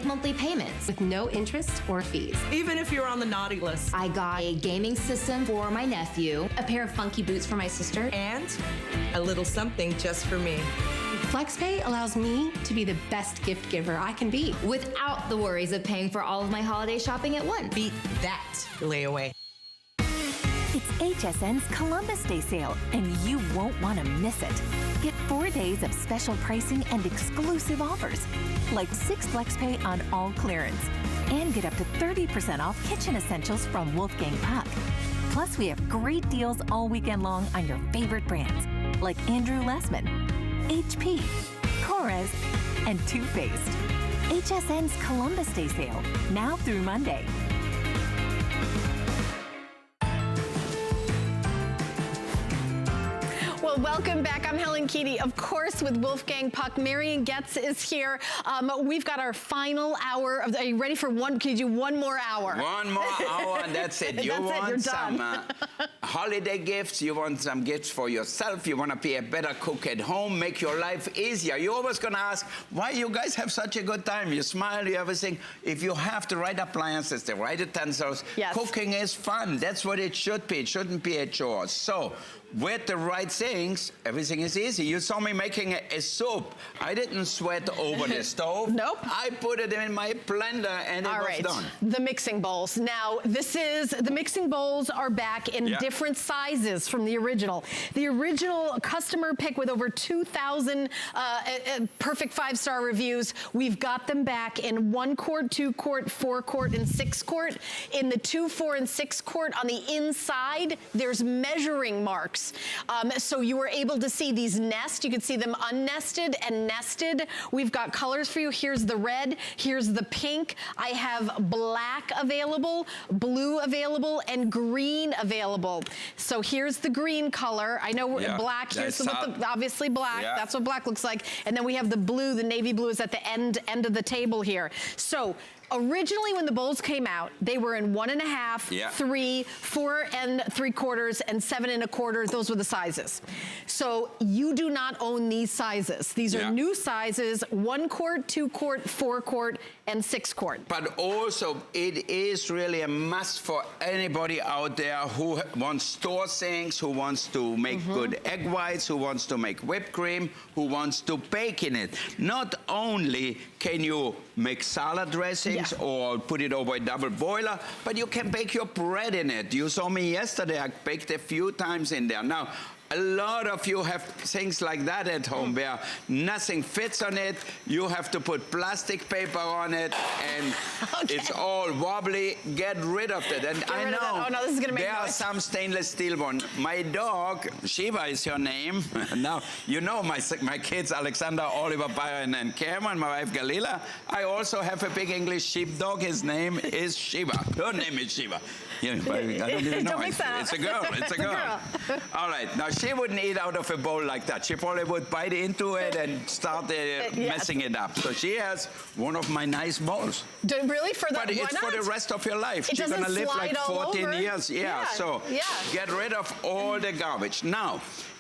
monthly payments with no interest or fees. Even if you're on the naughty list. I got a gaming system for my nephew, a pair of funky boots for my sister, And a little something just for me. FlexPay allows me to be the best gift giver I can be without the worries of paying for all of my holiday shopping at once. Beat that layaway. It's HSN's Columbus Day sale, and you won't want to miss it. Get 4 days of special pricing and exclusive offers, like 6 FlexPay on all clearance, and get up to 30% off kitchen essentials from Wolfgang Puck. Plus, we have great deals all weekend long on your favorite brands, like Andrew Lessman, HP, Korres, and Too Faced. HSN's Columbus Day sale, now through Monday. Well, welcome back. I'm Helen Keedy, of course, with Wolfgang Puck. Marion Getz is here. We've got our final hour. Are you ready for one? Can you do one more hour? One more hour, and that's it. You want some holiday gifts. You want some gifts for yourself. You want to be a better cook at home, make your life easier. You're always going to ask, why you guys have such a good time? You smile, you everything. If you have the right appliances, the right utensils, yes, cooking is fun. That's what it should be. It shouldn't be a chore. So, with the right things, everything is easy. You saw me making a soup. I didn't sweat over the stove. Nope. I put it in my blender and it was done. The mixing bowls. Now, the mixing bowls are back in different sizes from the original. The original customer pick with over 2,000 perfect 5-star reviews. We've got them back in 1 quart, 2 quart, 4 quart, and 6 quart. In the 2, 4, and 6 quart, on the inside, there's measuring marks. So you were able to see these nest. You can see them unnested and nested. We've got colors for you. Here's the red. Here's the pink. I have black available, blue available, and green available. So here's the green color. I know black. Here's obviously black. Yeah. That's what black looks like. And then we have the blue. The navy blue is at the end of the table here. So originally, when the bowls came out, they were in 1.5, 3, 4 3/4, and 7 1/4. Those were the sizes. So you do not own these sizes. These are new sizes: 1 quart, 2 quart, 4 quart, and 6 quart. But also, it is really a must for anybody out there who wants store things, who wants to make good egg whites, who wants to make whipped cream, who wants to bake in it. Not only can you make salad dressings or put it over a double boiler, but you can bake your bread in it. You saw me yesterday, I baked a few times in there. Now, a lot of you have things like that at home where nothing fits on it. You have to put plastic paper on it, and it's all wobbly. Get rid of it. And I know oh, no, this is gonna make there are some stainless steel ones. My dog, Shiva is her name. Now, you know my kids, Alexander, Oliver, Byron, and Cameron, my wife, Galila. I also have a big English sheepdog. His name is Shiva. Her name is Shiva. Yeah, I don't even know. It's a girl. It's a girl. All right. Now, she wouldn't eat out of a bowl like that. She probably would bite into it and start messing it up. So she has one of my nice bowls. Really? For the, but it's for the rest of your life. She's going to live like 14 years. Yeah. So get rid of all the garbage. Now,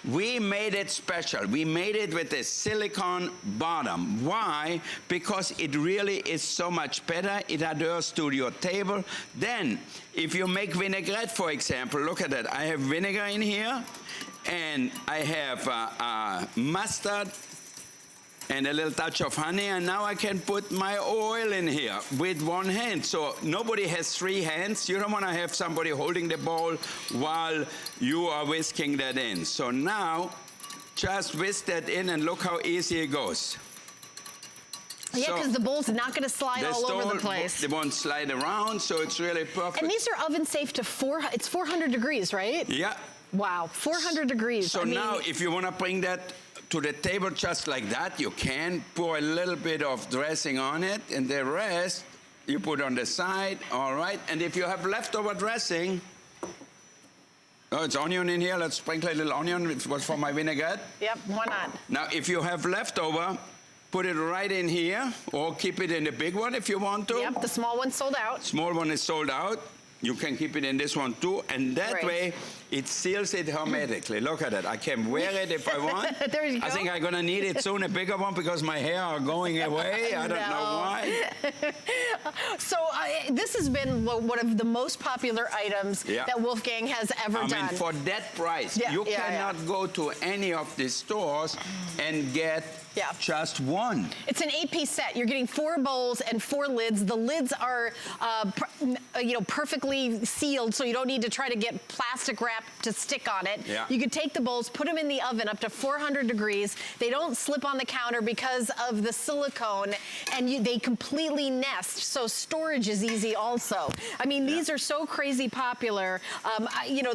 we made it special. We made it with a silicone bottom. Why? Because it really is so much better. It adheres to your table. Then, if you make vinaigrette, for example, look at that. I have vinegar in here, and I have mustard and a little touch of honey, and now I can put my oil in here with one hand. So nobody has 3 hands. You don't want to have somebody holding the bowl while you are whisking that in. So now, just whisk that in, and look how easy it goes. Yeah, because the bowl's not going to slide all over the place. They won't slide around, so it's really perfect. And these are oven safe to it's 400 degrees, right? Yeah. Wow, 400 degrees. So now, if you want to bring that to the table just like that, you can pour a little bit of dressing on it, and the rest you put on the side, all right? And if you have leftover dressing, oh, it's onion in here. Let's sprinkle a little onion. It was for my vinaigrette. Yep, why not? Now, if you have leftover, put it right in here, or keep it in the big one if you want to. Yep, the small one's sold out. Small one is sold out. You can keep it in this one too, and that way, It seals it hermetically. Look at it. I can wear it if I want. There you go. I think I'm going to need it soon, a bigger one, because my hair are going away. I don't know why. So this has been one of the most popular items that Wolfgang has ever done. I mean, for that price, you cannot go to any of these stores and get just one. It's an 8-piece set. You're getting 4 bowls and 4 lids. The lids are, perfectly sealed, so you don't need to try to get plastic wrap to stick on it. Yeah. You could take the bowls, put them in the oven up to 400 degrees. They don't slip on the counter because of the silicone, and they completely nest, so storage is easy also. I mean, these are so crazy popular.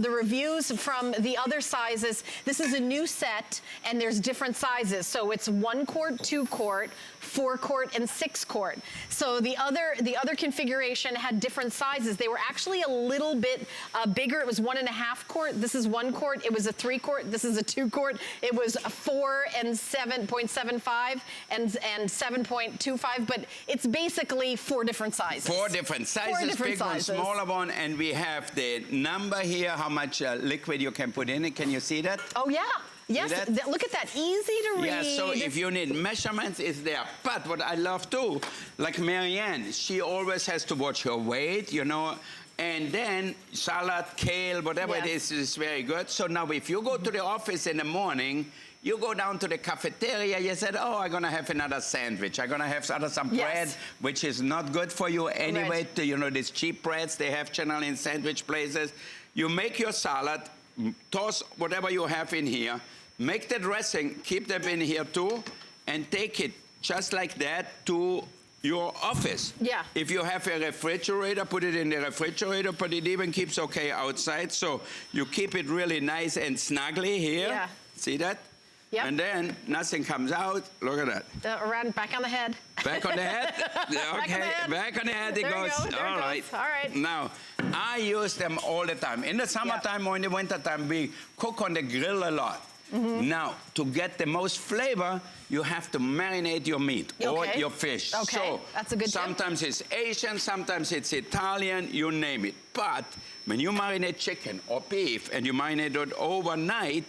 The reviews from the other sizes, this is a new set, and there's different sizes. So it's 1 quart, 2 quart, 4 quart, and 6 quart. So the other configuration had different sizes. They were actually a little bit bigger. It was 1.5 quart. This is 1 quart. It was a 3 quart. This is a 2 quart. It was a 4 and 7.75 and 7.25. But it's basically 4 different sizes. 4 different sizes, 4 different big one, smaller one, and we have the number here, how much liquid you can put in it. Can you see that? Oh yeah. Yes, look at that, easy to read. Yeah, so if you need measurements, it's there. But what I love too, like Marianne, she always has to watch her weight, and then salad, kale, whatever it is very good. So now if you go to the office in the morning, you go down to the cafeteria, you said, oh, I'm going to have another sandwich. I'm going to have some bread, which is not good for you anyway. These cheap breads they have generally in sandwich places. You make your salad, toss whatever you have in here, make the dressing, keep them in here too, and take it just like that to your office. Yeah. If you have a refrigerator, put it in the refrigerator, but it even keeps okay outside. So you keep it really nice and snuggly here. Yeah. See that? Yep. And then nothing comes out. Look at that. Around, back on the head. Back on the head? Okay, back on the head it goes. All right. All right. Now, I use them all the time. In the summertime or in the wintertime, we cook on the grill a lot. Now, to get the most flavor, you have to marinate your meat or your fish. Okay, so that's a good tip. Sometimes it's Asian, sometimes it's Italian, you name it. But when you marinate chicken or beef and you marinate it overnight,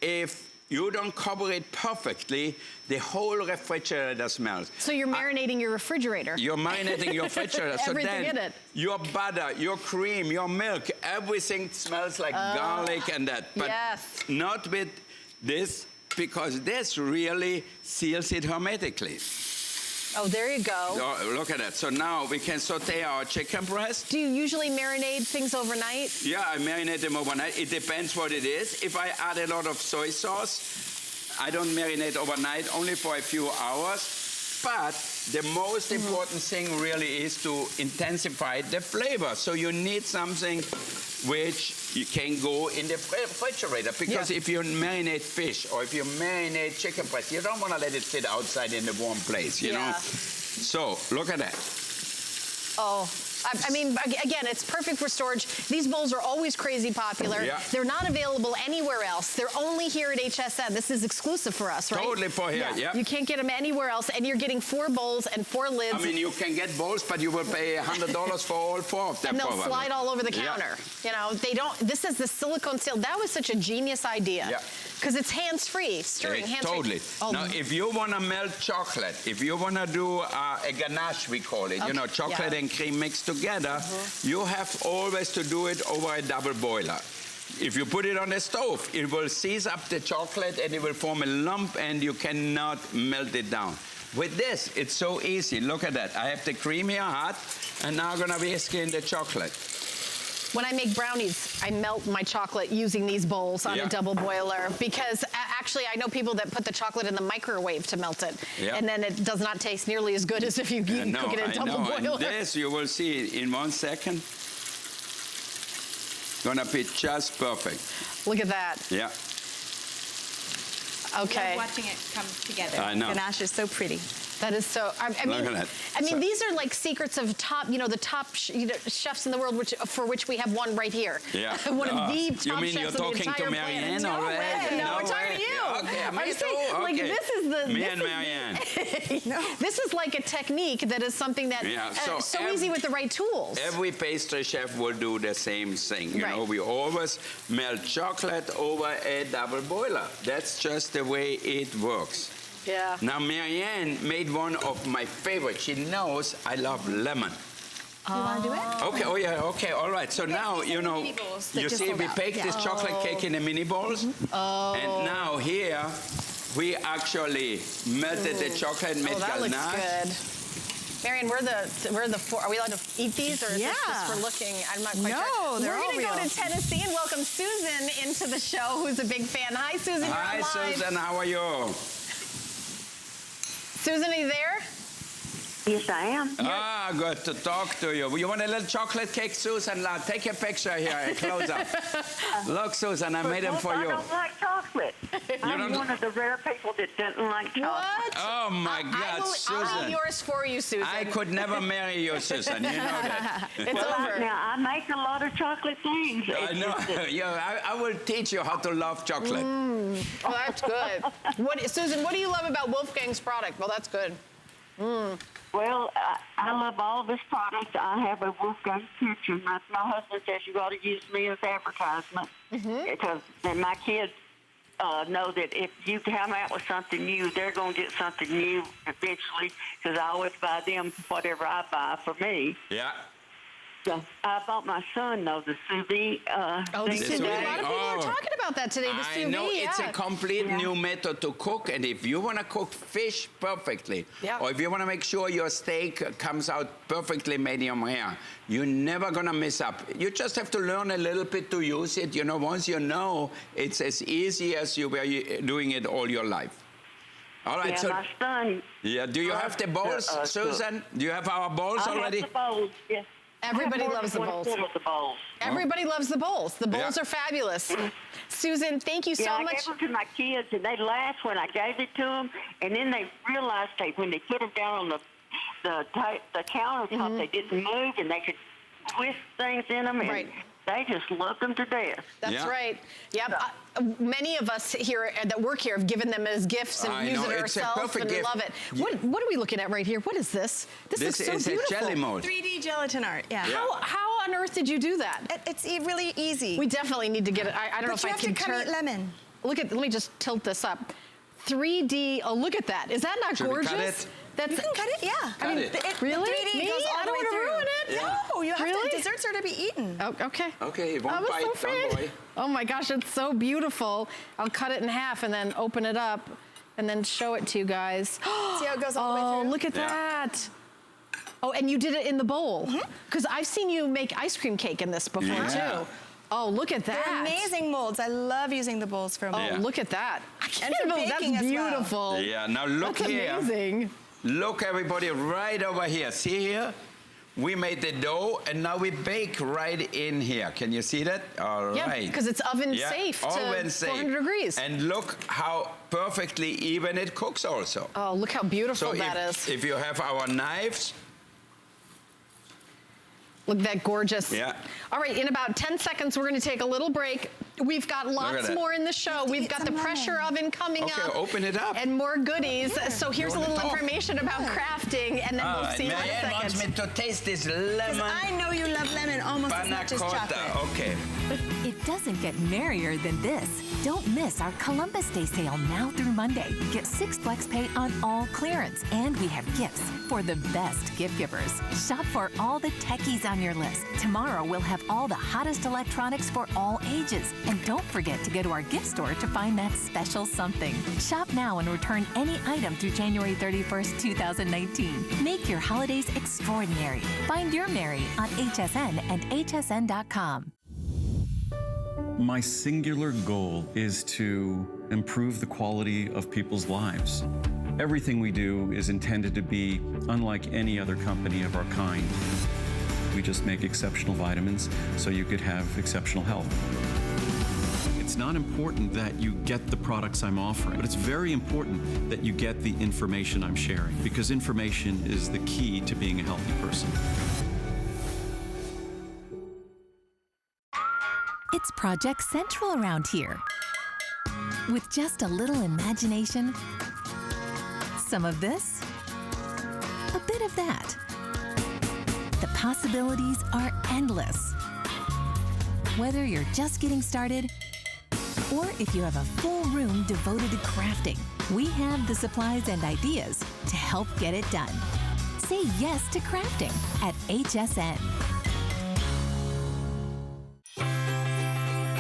if you don't cover it perfectly, the whole refrigerator smells. So you're marinating your refrigerator. You're marinating your refrigerator. So Everything then in it. Your butter, your cream, your milk, everything smells like garlic and that. But not with this, because this really seals it hermetically. Oh, there you go. Oh, look at that. So now we can saute our chicken breast. Do you usually marinate things overnight? Yeah, I marinate them overnight. It depends what it is. If I add a lot of soy sauce, I don't marinate overnight, only for a few hours. But the most important thing really is to intensify the flavor. So you need something which you can go in the refrigerator. Because if you marinate fish or if you marinate chicken breast, you don't want to let it sit outside in a warm place, you know? So look at that. Oh, I mean, again, it's perfect for storage. These bowls are always crazy popular. Yeah. They're not available anywhere else. They're only here at HSN. This is exclusive for us, right? Totally for here, yeah. You can't get them anywhere else, and you're getting 4 bowls and 4 lids. I mean, you can get bowls, but you will pay $100 for all 4 of them. And they'll slide all over the counter. You know, they don't, this is the silicone seal. That was such a genius idea. Yeah. Because it's hands-free, stirring, hands-free. Totally. Oh. Now, if you want to melt chocolate, if you want to do a ganache, we call it, you know, chocolate and cream mixed together, you have always to do it over a double boiler. If you put it on the stove, it will seize up the chocolate and it will form a lump and you cannot melt it down. With this, it's so easy. Look at that. I have the cream here hot, and now I'm going to whisk in the chocolate. When I make brownies, I melt my chocolate using these bowls on a double boiler, because actually I know people that put the chocolate in the microwave to melt it, and then it does not taste nearly as good as if you cook it in a double boiler. And this you will see in 1 second. Gonna be just perfect. Look at that. Yeah. Okay. I love watching it come together. I know. Ganache is so pretty. That is so, I mean, Look at that. I mean, these are like secrets of top, you know, the top chefs in the world, for which we have one right here. Yeah. One of the top you mean chefs you're on the talking entire to Marianne planet. already? No, we're talking to you. Okay, I'm saying, like, this is the... Me and Marianne. This is like a technique that is something that so easy with the right tools. Every pastry chef will do the same thing. You know, we always melt chocolate over a double boiler. That's just the way it works. Yeah. Now, Marianne made one of my favorites. She knows I love lemon. You want to do it? Okay, oh yeah, okay, all right. So now, you know, you see we baked this chocolate cake in the mini balls. And now here, we actually melted the chocolate, made that looks good. Marianne, are we allowed to eat these, or is this just for looking? I'm not quite sure. They're all We're going to go to Tennessee and welcome Susan into the show, who's a big fan. Hi, Susan. Hi, Susan. How are you? Susan, are you there? Yes, I am. Ah, good to talk to you. You want a little chocolate cake, Susan? Now, take a picture here, close up. Look, Susan, I made them for you. I don't like chocolate. I'm one of the rare people that doesn't like chocolate. What? Oh, my God, Susan. I'll eat yours for you, Susan. I could never marry you, Susan. You know that. It's over. Now, I make a lot of chocolate things. I know. Yeah, I will teach you how to love chocolate. Oh, that's good. Susan, what do you love about Wolfgang's product? Well, that's good. Well, I love all of his products. I have a Wolfgang kitchen. My husband says you ought to use me as advertisement because then my kids know that if you come out with something new, they're going to get something new eventually because I always buy them whatever I buy for me. Yeah. So I bought my son, though, the sous vide thing sous vide. today. A lot of people are talking about that today, the sous vide. I know, it's a complete new method to cook, and if you want to cook fish perfectly, or if you want to make sure your steak comes out perfectly medium rare, you're never going to mess up. You just have to learn a little bit to use it. You know, once you know, it's as easy as you were doing it all your life. All right, so... my son... Yeah, do you have the bowls, Susan? Do you have our bowls already? I have the bowls, yes. Everybody loves the bowls. Everybody loves the bowls. The bowls are fabulous. Susan, thank you so much. I gave them to my kids, and they laughed when I gave it to them, and then they realized when they put them down on the countertop, they didn't move, and they could twist things in them, and they just loved them to death. That's right. Yep. Many of us here that work here have given them as gifts and use it ourselves and love it. What are we looking at right here? What is this? This looks so beautiful. This is a jelly mold. 3D gelatin art, How on earth did you do that? It's really easy. We definitely need to get it. I don't know if I can turn. You have to cut lemon. Let me just tilt this up. 3D, oh, look at that. Is that not gorgeous? We cut it? You can cut it, yeah. I mean, really? The 3D goes all I don't want to ruin it. Yeah. No, you have to, desserts are to be eaten. Oh, okay. Okay, one bite, so boy. Oh my gosh, it's so beautiful. I'll cut it in half and then open it up and then show it to you guys. See how it goes all the way through? Oh, look at that. Oh, and you did it in the bowl. Because I've seen you make ice cream cake in this before too. Oh, look at that. They're amazing molds. I love using the bowls for molds. Oh, look at that. I can't for believe that's baking as well. beautiful. Yeah, now look That's here. amazing. Look, everybody, right over here. See here? We made the dough, and now we bake right in here. Can you see that? All right. Yeah, because it's oven safe to 400 degrees. And look how perfectly even it cooks also. Oh, look how beautiful that is. If you have our knives. Look at that gorgeous. Yeah. All right, in about 10 seconds, we're going to take a little break. We've got lots more in the show. We've got the pressure oven coming up. Okay, open it up. And more goodies. So here's a little information about crafting, and then we'll see you in a second. Marianne wants me to taste this lemon. I know you love lemon almost as much as chocolate. Okay. It doesn't get merrier than this. Don't miss our Columbus Day sale now through Monday. Get 6 flex pay on all clearance. And we have gifts for the best gift givers. Shop for all the techies on your list. Tomorrow we'll have all the hottest electronics for all ages. And don't forget to go to our gift store to find that special something. Shop now and return any item through January 31st, 2019. Make your holidays extraordinary. Find your Mary on HSN and hsn.com. My singular goal is to improve the quality of people's lives. Everything we do is intended to be unlike any other company of our kind. We just make exceptional vitamins so you could have exceptional health. It's It's not important that you get the products I'm offering, but it's very important that you get the information I'm sharing, because information is the key to being a healthy person. It's Project Central around here. With just a little imagination, some of this, a bit of that. The possibilities are endless. Whether you're just getting started, or if you have a full room devoted to crafting, we have the supplies and ideas to help get it done. Say yes to crafting at HSN.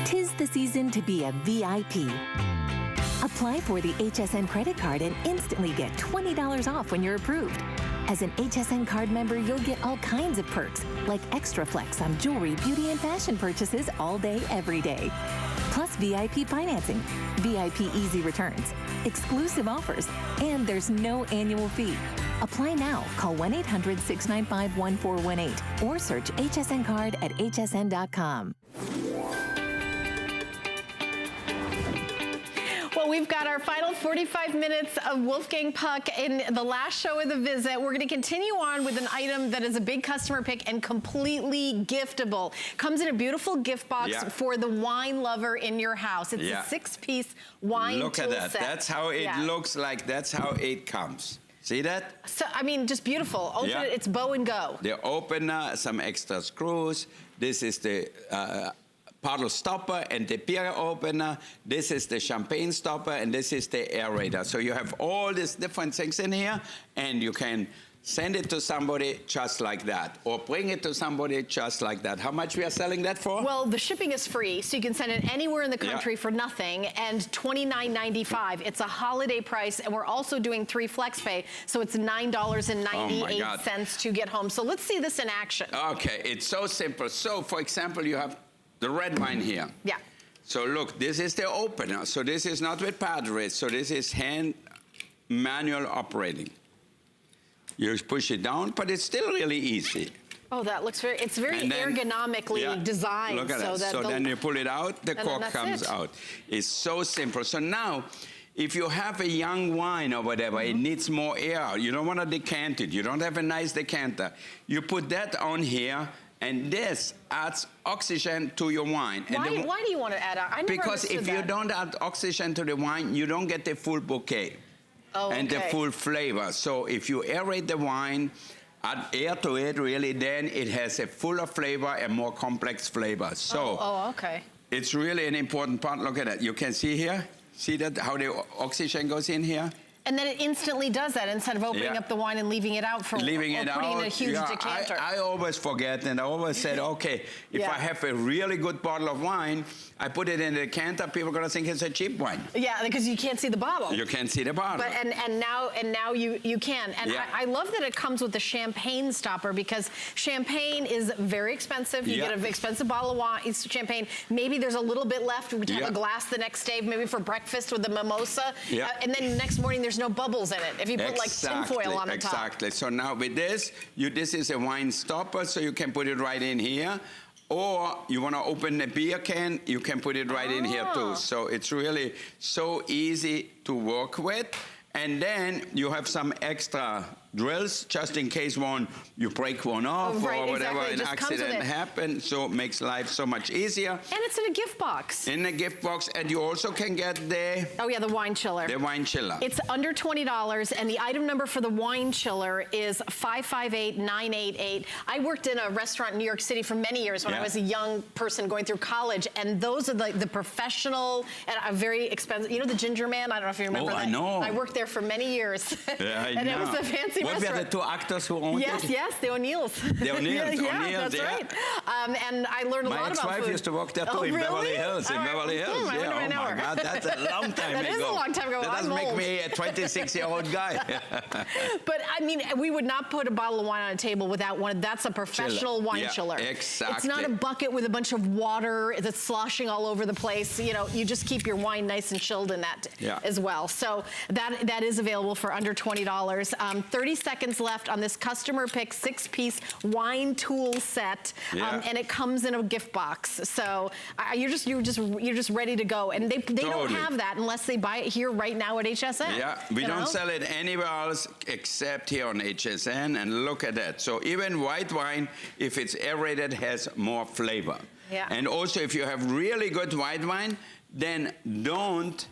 'Tis the season to be a VIP. Apply for the HSN credit card and instantly get $20 off when you're approved. As an HSN card member, you'll get all kinds of perks, like extra flex on jewelry, beauty, and fashion purchases all day, every day. Plus VIP financing, VIP easy returns, exclusive offers, and there's no annual fee. Apply now. Call 1-800-695-1418 or search HSN card at hsn.com. Well, we've got our final 45 minutes of Wolfgang Puck in the last show of the visit. We're going to continue on with an item that is a big customer pick and completely giftable. Comes in a beautiful gift box for the wine lover in your house. It's a 6-piece wine tool set. Look at that. That's how it looks like. That's how it comes. See that? So, I mean, just beautiful. Open it, it's bow and go. The opener, some extra screws. This is the bottle stopper and the beer opener. This is the champagne stopper, and this is the aerator. So you have all these different things in here, and you can send it to somebody just like that, or bring it to somebody just like that. How much we are selling that for? Well, the shipping is free, so you can send it anywhere in the country for nothing, and $29.95. It's a holiday price, and we're also doing 3 flex pay, so it's $9.98 to get home. So let's see this in action. Okay, it's so simple. So, for example, you have the red wine here. Yeah. So look, this is the opener. So this is not with Padres. So this is hand manual operating. You just push it down, but it's still really easy. Oh, that looks very, it's very ergonomically designed. Look at that. So then you pull it out, the cork comes out. It's so simple. So now, if you have a young wine or whatever, it needs more air. You don't want to decant it. You don't have a nice decanter. You put that on here, and this adds oxygen to your wine. Why do you want to add? I never because if you don't add oxygen to the wine, you don't get the full bouquet and the full flavor. So if you aerate the wine, add air to it, really, then it has a fuller flavor and more complex flavor. So it's really an important part. Look at that. You can see here. See that how the oxygen goes in here? And then it instantly does that instead of opening up the wine and leaving it out for putting in a huge decanter. I always forget, and I always said, okay, if I have a really good bottle of wine, I put it in a decanter, people are gonna think it's a cheap wine. Yeah, because you can't see the bottle. You can't see the bottle. But and now you can. And I love that it comes with the champagne stopper, because champagne is very expensive. You get an expensive bottle of wine, champagne. Maybe there's a little bit left. We have a glass the next day, maybe for breakfast with the mimosa. And then the next morning there's no bubbles in it if you put like tinfoil on the top. Exactly. So now with this, this is a wine stopper, so you can put it right in here. Or you want to open a beer can, you can put it right in here too. So it's really so easy to work with. And then you have some extra drills, just in case you break one off or whatever, an accident happens. So it makes life so much easier. And it's in a gift box. In a gift box, and you also can get the... Oh yeah, the wine chiller. The wine chiller. It's under $20, and the item number for the wine chiller is 558988. I worked in a restaurant in New York City for many years when I was a young person going through college, and those are the professional and a very expensive, you know the Ginger Man? I don't know if you remember that. I know. I worked there for many years. Yeah, I and know. it was a fancy What restaurant. were the 2 actors who owned it? Yes, the O'Neills. The O'Neills. That's right. And I learned a lot about food. My ex-wife used to work there too, in Beverly Hills. In Beverly Hills, Oh my God, that's a long time ago. That is a long time ago. That doesn't make me a 26-year-old guy. But I mean, we would not put a bottle of wine on a table without one. That's a professional wine chiller. Exactly. It's not a bucket with a bunch of water that's sloshing all over the place. You know, you just keep your wine nice and chilled in that as well. So that is available for under $20. 30 seconds left on this customer pick 6-piece wine tool set, and it comes in a gift box. So you're just ready to go. And they don't have that unless they buy it here right now at HSN. Yeah, we don't sell it anywhere else except here on HSN, and look at that. So even white wine, if it's aerated, has more flavor. Yeah. And also, if you have really good white wine, then don't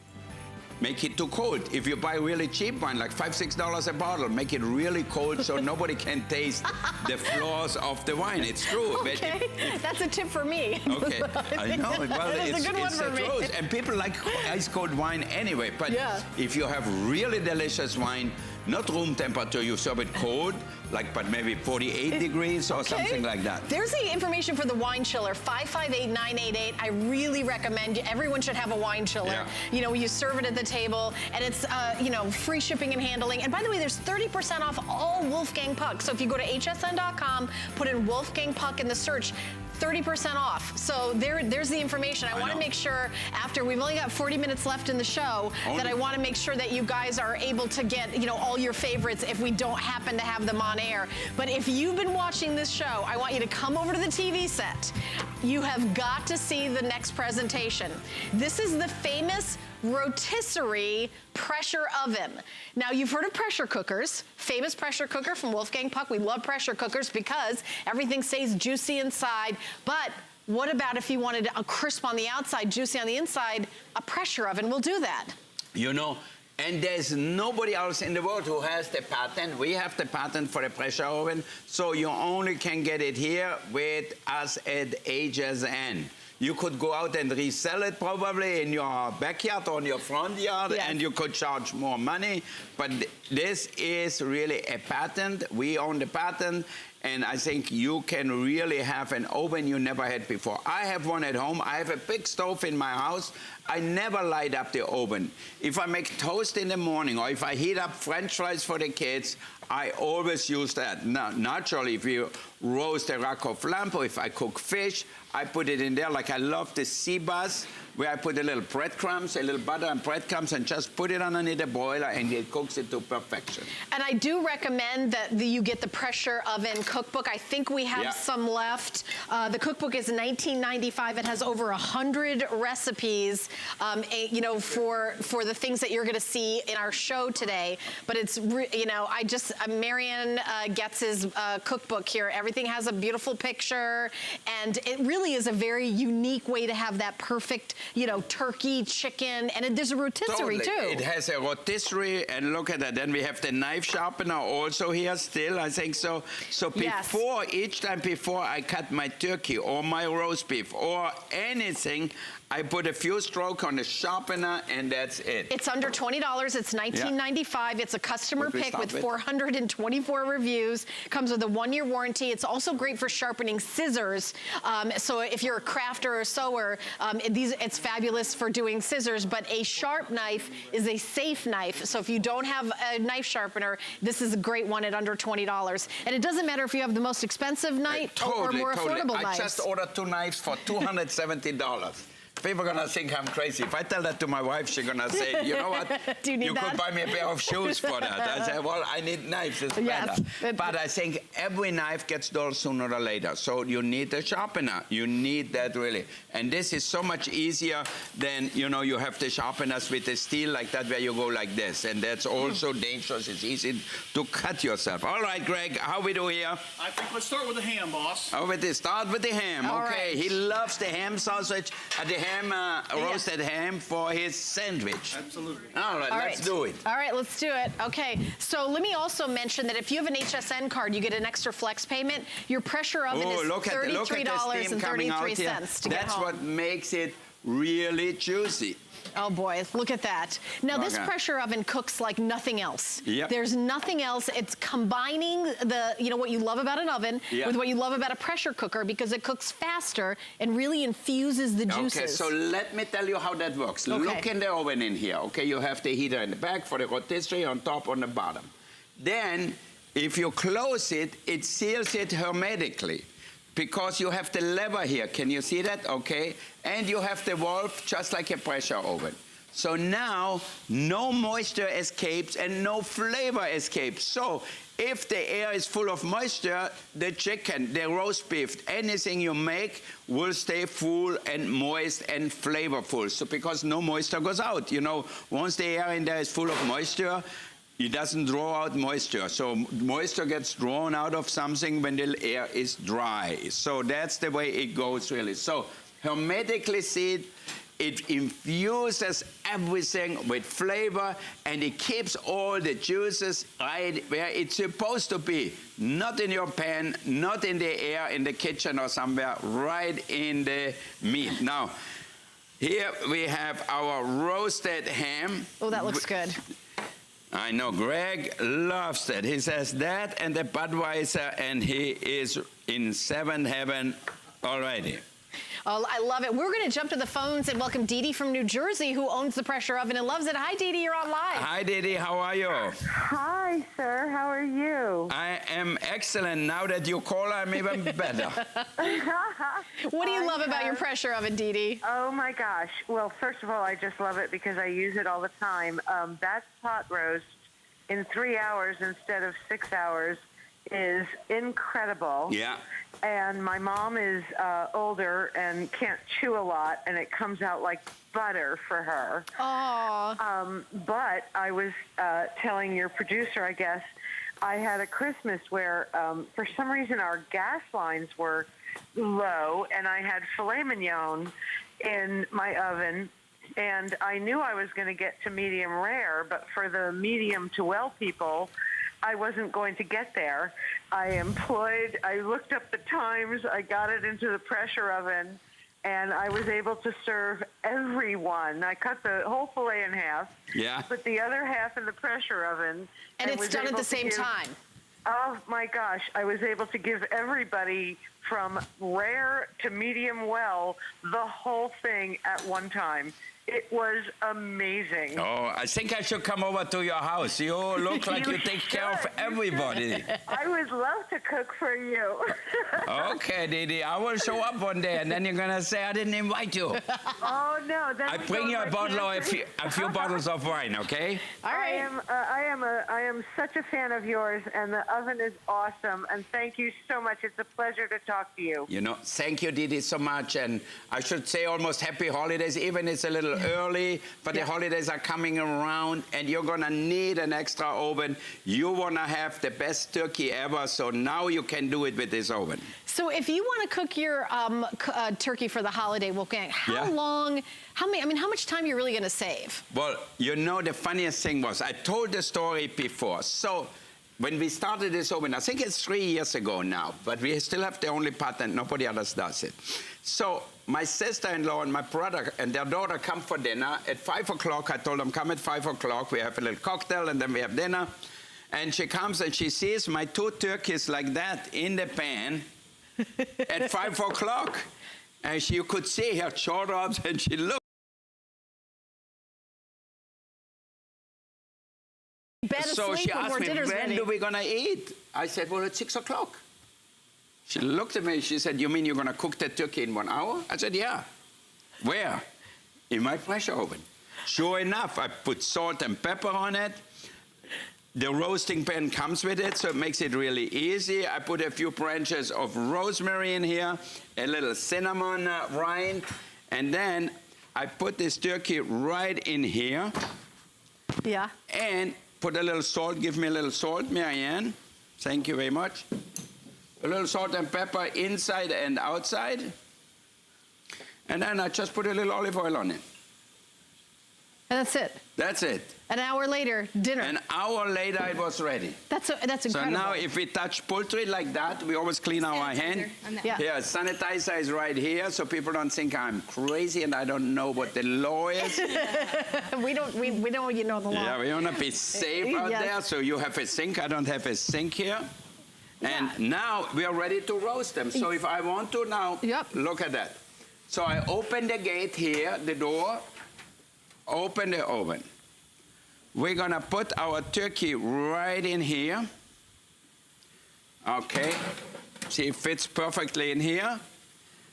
make it too cold. If you buy really cheap wine, like $5, $6 a bottle, make it really cold so nobody can taste the flaws of the wine. It's true. Okay, that's a tip for me. Okay, I know. Well, it's a good one for me. Truth. And people like ice cold wine anyway. But if you have really delicious wine, not room temperature, you serve it cold, but maybe 48 degrees or something like that. There's the information for the wine chiller, 558-988. I really recommend everyone should have a wine chiller. Yeah. You know, you serve it at the table, and it's, you know, free shipping and handling. And by the way, there's 30% off all Wolfgang pucks. So if you go to hsn.com, put in Wolfgang puck in the search, 30% off. So there's the information. I want to make sure after, we've only got 40 minutes left in the show, that I want to make sure that you guys are able to get, you know, all your favorites if we don't happen to have them on air. But if you've been watching this show, I want you to come over to the TV set. You have got to see the next presentation. This is the famous rotisserie pressure oven. Now, you've heard of pressure cookers, famous pressure cooker from Wolfgang Puck. We love pressure cookers because everything stays juicy inside. But what about if you wanted a crisp on the outside, juicy on the inside? A pressure oven will do that. You know, and there's nobody else in the world who has the patent. We have the patent for the pressure oven, so you only can get it here with us at HSN. You could go out and resell it probably in your backyard or in your front yard, and you could charge more money. But this is really a patent. We own the patent, and I think you can really have an oven you never had before. I have one at home. I have a big stove in my house. I never light up the oven. If I make toast in the morning or if I heat up French fries for the kids, I always use that. Now, naturally, if you roast a rack of lamb or if I cook fish, I put it in there. Like I love the sea bass, where I put a little breadcrumbs, a little butter and breadcrumbs, and just put it underneath the broiler, and it cooks it to perfection. And I do recommend that you get the pressure oven cookbook. I think we have some left. The cookbook is $19.95. It has over 100 recipes, you know, for the things that you're going to see in our show today. But it's, you know, Marianne Getz's cookbook here. Everything has a beautiful picture, and it really is a very unique way to have that perfect, you know, turkey, chicken, and there's a rotisserie too. It has a rotisserie, and look at that. Then we have the knife sharpener also here still, I think so. So before, each time before I cut my turkey or my roast beef or anything, I put a few strokes on the sharpener, and that's it. It's under $20. It's $19.95. It's a customer pick with 424 reviews. Comes with a 1-year warranty. It's also great for sharpening scissors. So if you're a crafter or a sewer, it's fabulous for doing scissors. But a sharp knife is a safe knife. So if you don't have a knife sharpener, this is a great one at under $20. And it doesn't matter if you have the most expensive knife or more affordable knives. I just ordered 2 knives for $270. People are going to think I'm crazy. If I tell that to my wife, she's going to say, you know what? Do you need that? Could buy me a pair of shoes for that. I say, well, I need knives. It's better. But I think every knife gets dull sooner or later. So you need a sharpener. You need that really. And this is so much easier than, you know, you have the sharpeners with the steel like that where you go like this. And that's also dangerous. It's easy to cut yourself. All right, Greg, how we do here? I think let's start with the ham, boss. Start with the ham. All okay. right. He loves the ham sausage. Roasted ham for his sandwich. Absolutely. All right, let's do it. All right, let's do it. Okay, so let me also mention that if you have an HSN card, you get an extra flex payment. Your pressure oven is $33.33 to get home. That's what makes it really juicy. Oh boy, look at that. Now this pressure oven cooks like nothing else. Yep. There's nothing else. It's combining what you love about an oven with what you love about a pressure cooker, because it cooks faster and really infuses the juices. Okay, so let me tell you how that works. Okay. Look in the oven in here, okay? You have the heater in the back for the rotisserie, on top, on the bottom. Then, if you close it, it seals it hermetically, because you have the lever here. Can you see that? Okay. And you have the valve just like a pressure oven. So now, no moisture escapes and no flavor escapes. So If the air is full of moisture, the chicken, the roast beef, anything you make will stay full and moist and flavorful. So because no moisture goes out, you know, once the air in there is full of moisture, it doesn't draw out moisture. So moisture gets drawn out of something when the air is dry. So that's the way it goes, really. So hermetically sealed, it infuses everything with flavor, and it keeps all the juices right where it's supposed to be. Not in your pan, not in the air, in the kitchen or somewhere, right in the meat. Now, here we have our roasted ham. Oh, that looks good. I know Greg loves that. He says that and the Budweiser, and he is in 7th heaven already. Oh, I love it. We're going to jump to the phones and welcome Dee Dee from New Jersey, who owns the pressure oven and loves it. Hi, Dee Dee. You're on live. Hi, Dee Dee. How are you? Hi, sir. How are you? I am excellent. Now that you call, I'm even better. What do you love about your pressure oven, Dee Dee? Oh, my gosh. Well, first of all, I just love it because I use it all the time. That pot roast in 3 hours instead of 6 hours is incredible. Yeah. And my mom is older and can't chew a lot, and it comes out like butter for her. Aww. But I was telling your producer, I guess, I had a Christmas where for some reason our gas lines were low, and I had filet mignon in my oven, and I knew I was going to get to medium rare, but for the medium to well people, I wasn't going to get there. I looked up the times, I got it into the pressure oven, and I was able to serve everyone. I cut the whole filet in half, put the other half in the pressure oven. And it's done at the same time. Oh, my gosh. I was able to give everybody from rare to medium well the whole thing at one time. It was amazing. Oh, I think I should come over to your house. You look like you take care of everybody. I would love to cook for you. Okay, Dee Dee, I will show up one day, and then you're gonna say I didn't invite you. Oh no! I bring you a few bottles of wine, okay? All right. I am such a fan of yours, and the oven is awesome. And thank you so much. It's a pleasure to talk to you. You know, thank you, Dee Dee, so much, and I should say almost happy holidays, even it's a little early, but the holidays are coming around, and you're gonna need an extra oven. You wanna have the best turkey ever, so now you can do it with this oven. So if you want to cook your turkey for the holiday, Wolfgang, how much time are you really going to save? Well, you know, the funniest thing was, I told the story before. So when we started this oven, I think it's 3 years ago now, but we still have the only patent, nobody else does it. So my sister-in-law and my brother and their daughter come for dinner at 5 o'clock. I told them, come at 5 o'clock. We have a little cocktail, and then we have dinner. And she comes and she sees my 2 turkeys like that in the pan at 5 o'clock. And you could see her jaw drops, and she looked. So she asked me, when are we going to eat? I said, well, it's 6 o'clock. She looked at me, she said, you mean you're going to cook that turkey in 1 hour? I said, yeah. Where? In my pressure oven. Sure enough, I put salt and pepper on it. The roasting pan comes with it, so it makes it really easy. I put a few branches of rosemary in here, a little cinnamon rind, and then I put this turkey right in here. Yeah. And put a little salt. Give me a little salt, Marianne. Thank you very much. A little salt and pepper inside and outside. And then I just put a little olive oil on it. And that's it? That's it. An hour later, dinner. An hour later, it was ready. That's incredible. So now if we touch poultry like that, we always clean our hand. Yeah. Here, sanitizer is right here, so people don't think I'm crazy and I don't know what the law is. we don't you know the law. Yeah, we want to be safe out there. So you have a sink. I don't have a sink here. And now we are ready to roast them. So if I want to now, look at that. So I open the gate here, the door, open the oven. We're gonna put our turkey right in here. Okay, see, it fits perfectly in here.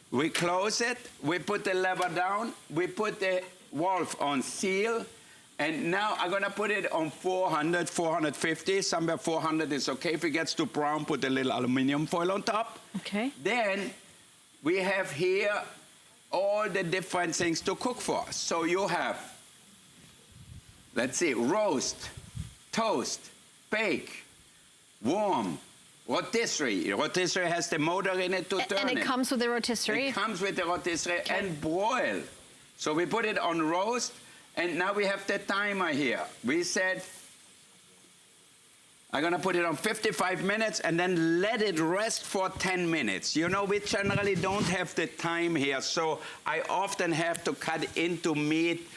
We close it, we put the lever down, we put the valve on seal, And now I'm gonna put it on 400, 450. Somewhere 400 is okay. If it gets too brown, put a little aluminum foil on top. Okay. Then we have here all the different things to cook for. So you have, let's see, roast, toast, bake, warm, rotisserie. Rotisserie has the motor in it to turn it. And it comes with the rotisserie? It comes with the rotisserie and broil. So we put it on roast, and now we have the timer here. We said, I'm gonna put it on 55 minutes and then let it rest for 10 minutes. You know, we generally don't have the time here, so I often have to cut into meat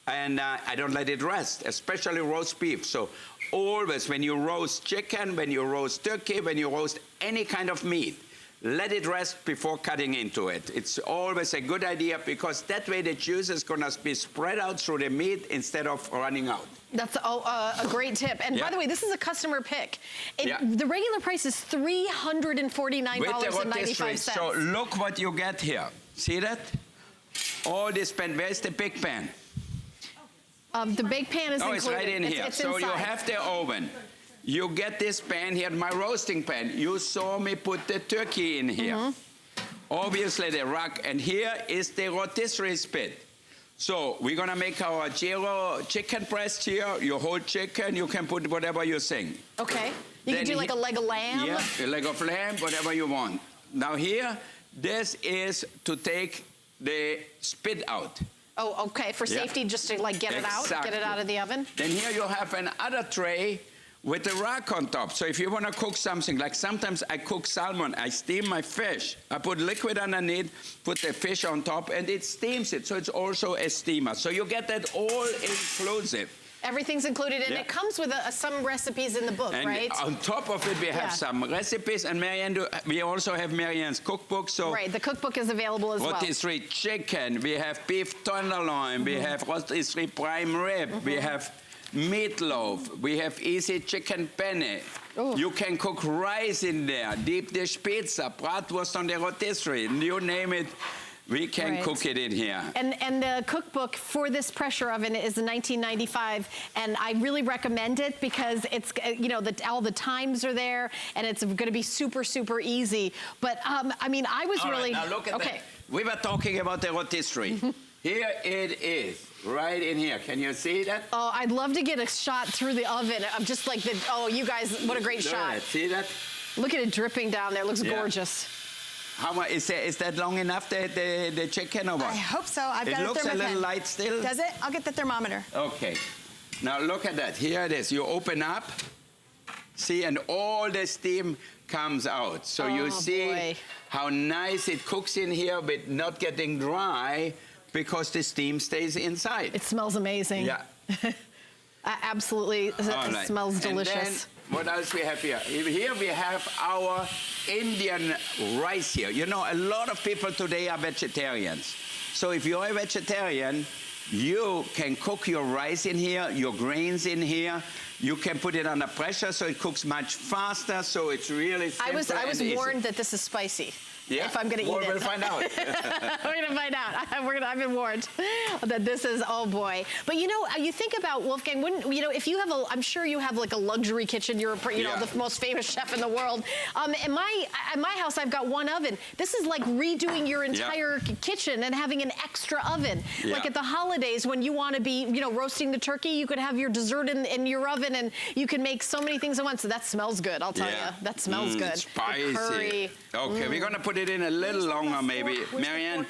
and I don't let it rest, especially roast beef. So always when you roast chicken, when you roast turkey, when you roast any kind of meat, let it rest before cutting into it. It's always a good idea because that way the juice is gonna be spread out through the meat instead of running out. That's a great tip. And by the way, this is a customer pick. The regular price is $349.95. So look what you get here. See that? All this pan. Where's the big pan? The bake pan is included. Oh, it's right in here. It's so inside. you have the oven. You get this pan here, my roasting pan. You saw me put the turkey in here. Obviously the rack, and here is the rotisserie spit. So we're gonna make our gyro chicken breast here. Your whole chicken, you can put whatever you think. Okay. You can do like a leg of lamb? Yeah, a leg of lamb, whatever you want. Now here, this is to take the spit out. Oh, okay, for safety, just to like get it out, get it out of the oven? Then here you have another tray with a rack on top. So if you want to cook something, like sometimes I cook salmon, I steam my fish. I put liquid underneath, put the fish on top, and it steams it. So it's also a steamer. So you get that all inclusive. Everything's included, and it comes with some recipes in the book, and right? On top of it, we have some recipes, and Marianne, we also have Marianne's cookbook. So right, the cookbook is available as well. Rotisserie chicken, we have beef tenderloin, we have rotisserie prime rib, we have meatloaf, we have easy chicken penne. You can cook rice in there, deep dish pizza, bratwurst on the rotisserie, you name it. We can cook it in here. And the cookbook for this pressure oven is $19.95, and I really recommend it because it's, you know, all the times are there, and it's going to be super, super easy. But I mean, I was really... Now look at that. We were talking about the rotisserie. Here it is, right in here. Can you see that? Oh, I'd love to get a shot through the oven. I'm just like, you guys, what a great shot. See that? Look at it dripping down there. It looks gorgeous. How much is that long enough, the chicken, or what? I hope so. I've got a thermometer. It looks a little light still. Does it? I'll get the thermometer. Okay. Now look at that. Here it is. You open up, see, and all the steam comes out. So you see how nice it cooks in here, but not getting dry because the steam stays inside. It smells amazing. Yeah. Absolutely. It smells delicious. What else we have here? Here we have our Indian rice here. You know, a lot of people today are vegetarians. So if you're a vegetarian, you can cook your rice in here, your grains in here. You can put it under pressure so it cooks much faster, so it's really simple. I was warned that this is spicy. Yeah? If I'm going to eat it. We'll find out. We're going to find out. I've been warned that this is, oh boy. But you know, you think about, Wolfgang, you know, if you have I'm sure you have like a luxury kitchen, you're you know, the most famous chef in the world. At my house, I've got one oven. This is like redoing your entire kitchen and having an extra oven. Like at the holidays when you want to be, you know, roasting the turkey, you could have your dessert in your oven and you can make so many things at once. So that smells good, I'll tell you. That smells good. Spicy. The curry. Okay, we're going to put it in a little longer, maybe. Marianne,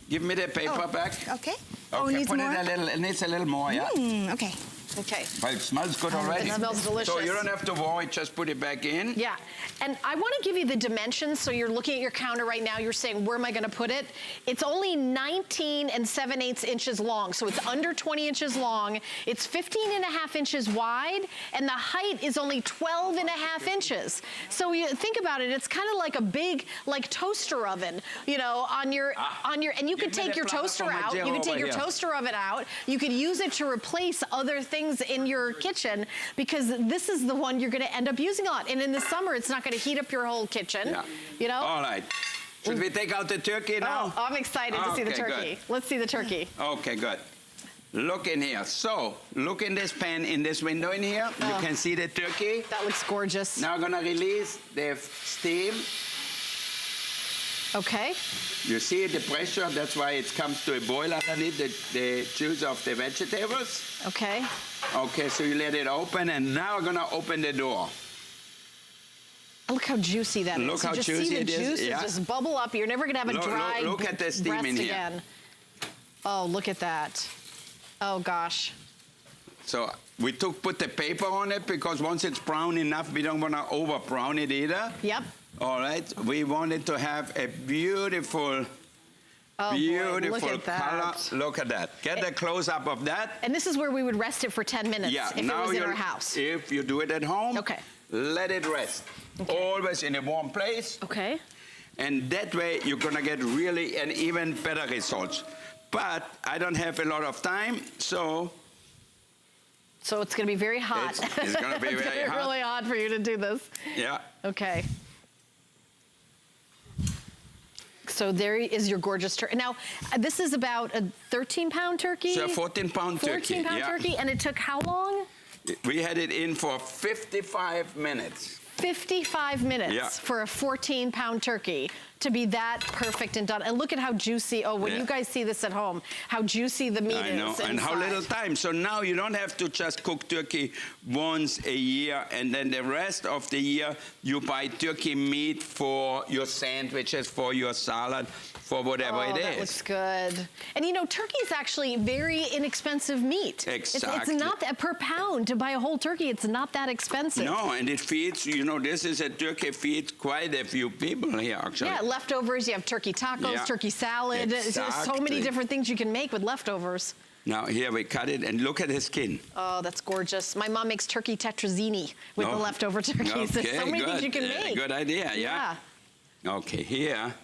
give me the paper back. Okay. Okay, put it a little. It needs a little more, Okay. Okay. But it smells good already. It smells delicious. So you don't have to worry, just put it back in. Yeah, and I want to give you the dimensions. So you're looking at your counter right now, you're saying, where am I going to put it? It's only 19 7/8 inches long, so it's under 20 inches long. It's 15.5 inches wide, and the height is only 12.5 inches. So you think about it, it's kind of like a big, like toaster oven, you know, on your, and you could take your toaster out. You could take your toaster oven out. You could use it to replace other things in your kitchen because this is the one you're going to end up using a lot. And in the summer, it's not going to heat up your whole kitchen, you know? All right. Should we take out the turkey now? Oh, I'm excited to see the turkey. Good. Let's see the turkey. Okay, good. Look in here. So, look in this pan, in this window in here. You can see the turkey. That looks gorgeous. Now I'm gonna release the steam. Okay. You see the pressure, that's why it comes to a boil underneath the juice of the vegetables. Okay. Okay, so you let it open, and now I'm gonna open the door. Look how juicy that is. Look how juicy juicy it is. it is. Juices just bubble up. You're never gonna have a dry look at the steam breast in here. again. Oh, look at that. Oh gosh. So we put the paper on it because once it's brown enough, we don't want to over brown it either. Yep. All right. We want it to have a beautiful, beautiful boy, look at color. that. Look at that. Get a close up of that. And this is where we would rest it for 10 minutes if it was in our house. If you do it at home, okay, let it rest. Okay. Always in a warm place. Okay. And that way you're gonna get really and even better results. But I don't have a lot of time, so it's going to be very hot. It's going to be very hot. Really hot for you to do this. Yeah. Okay. So there is your gorgeous turkey. Now, this is about a 13-pound turkey? So a 14-pound turkey. 14-pound turkey, and it took how long? We had it in for 55 minutes. 55 minutes for a 14-pound turkey to be that perfect and done. And look at how juicy, when you guys see this at home, how juicy the meat is. I know, and how little time. So now you don't have to just cook turkey once a year, and then the rest of the year you buy turkey meat for your sandwiches, for your salad, for whatever it is. That looks good. And you know, turkey is actually very inexpensive meat. Exactly. It's not that per pound to buy a whole turkey. It's not that expensive. No, and it feeds, you know, this is a turkey feeds quite a few people here, actually. Yeah, leftovers, you have turkey tacos, turkey salad. There's so many different things you can make with leftovers. Now here we cut it, and look at the skin. Oh, that's gorgeous. My mom makes turkey tetrazzini with the leftover turkeys. Okay, There's so many things you can make. Good idea, yeah. Okay, here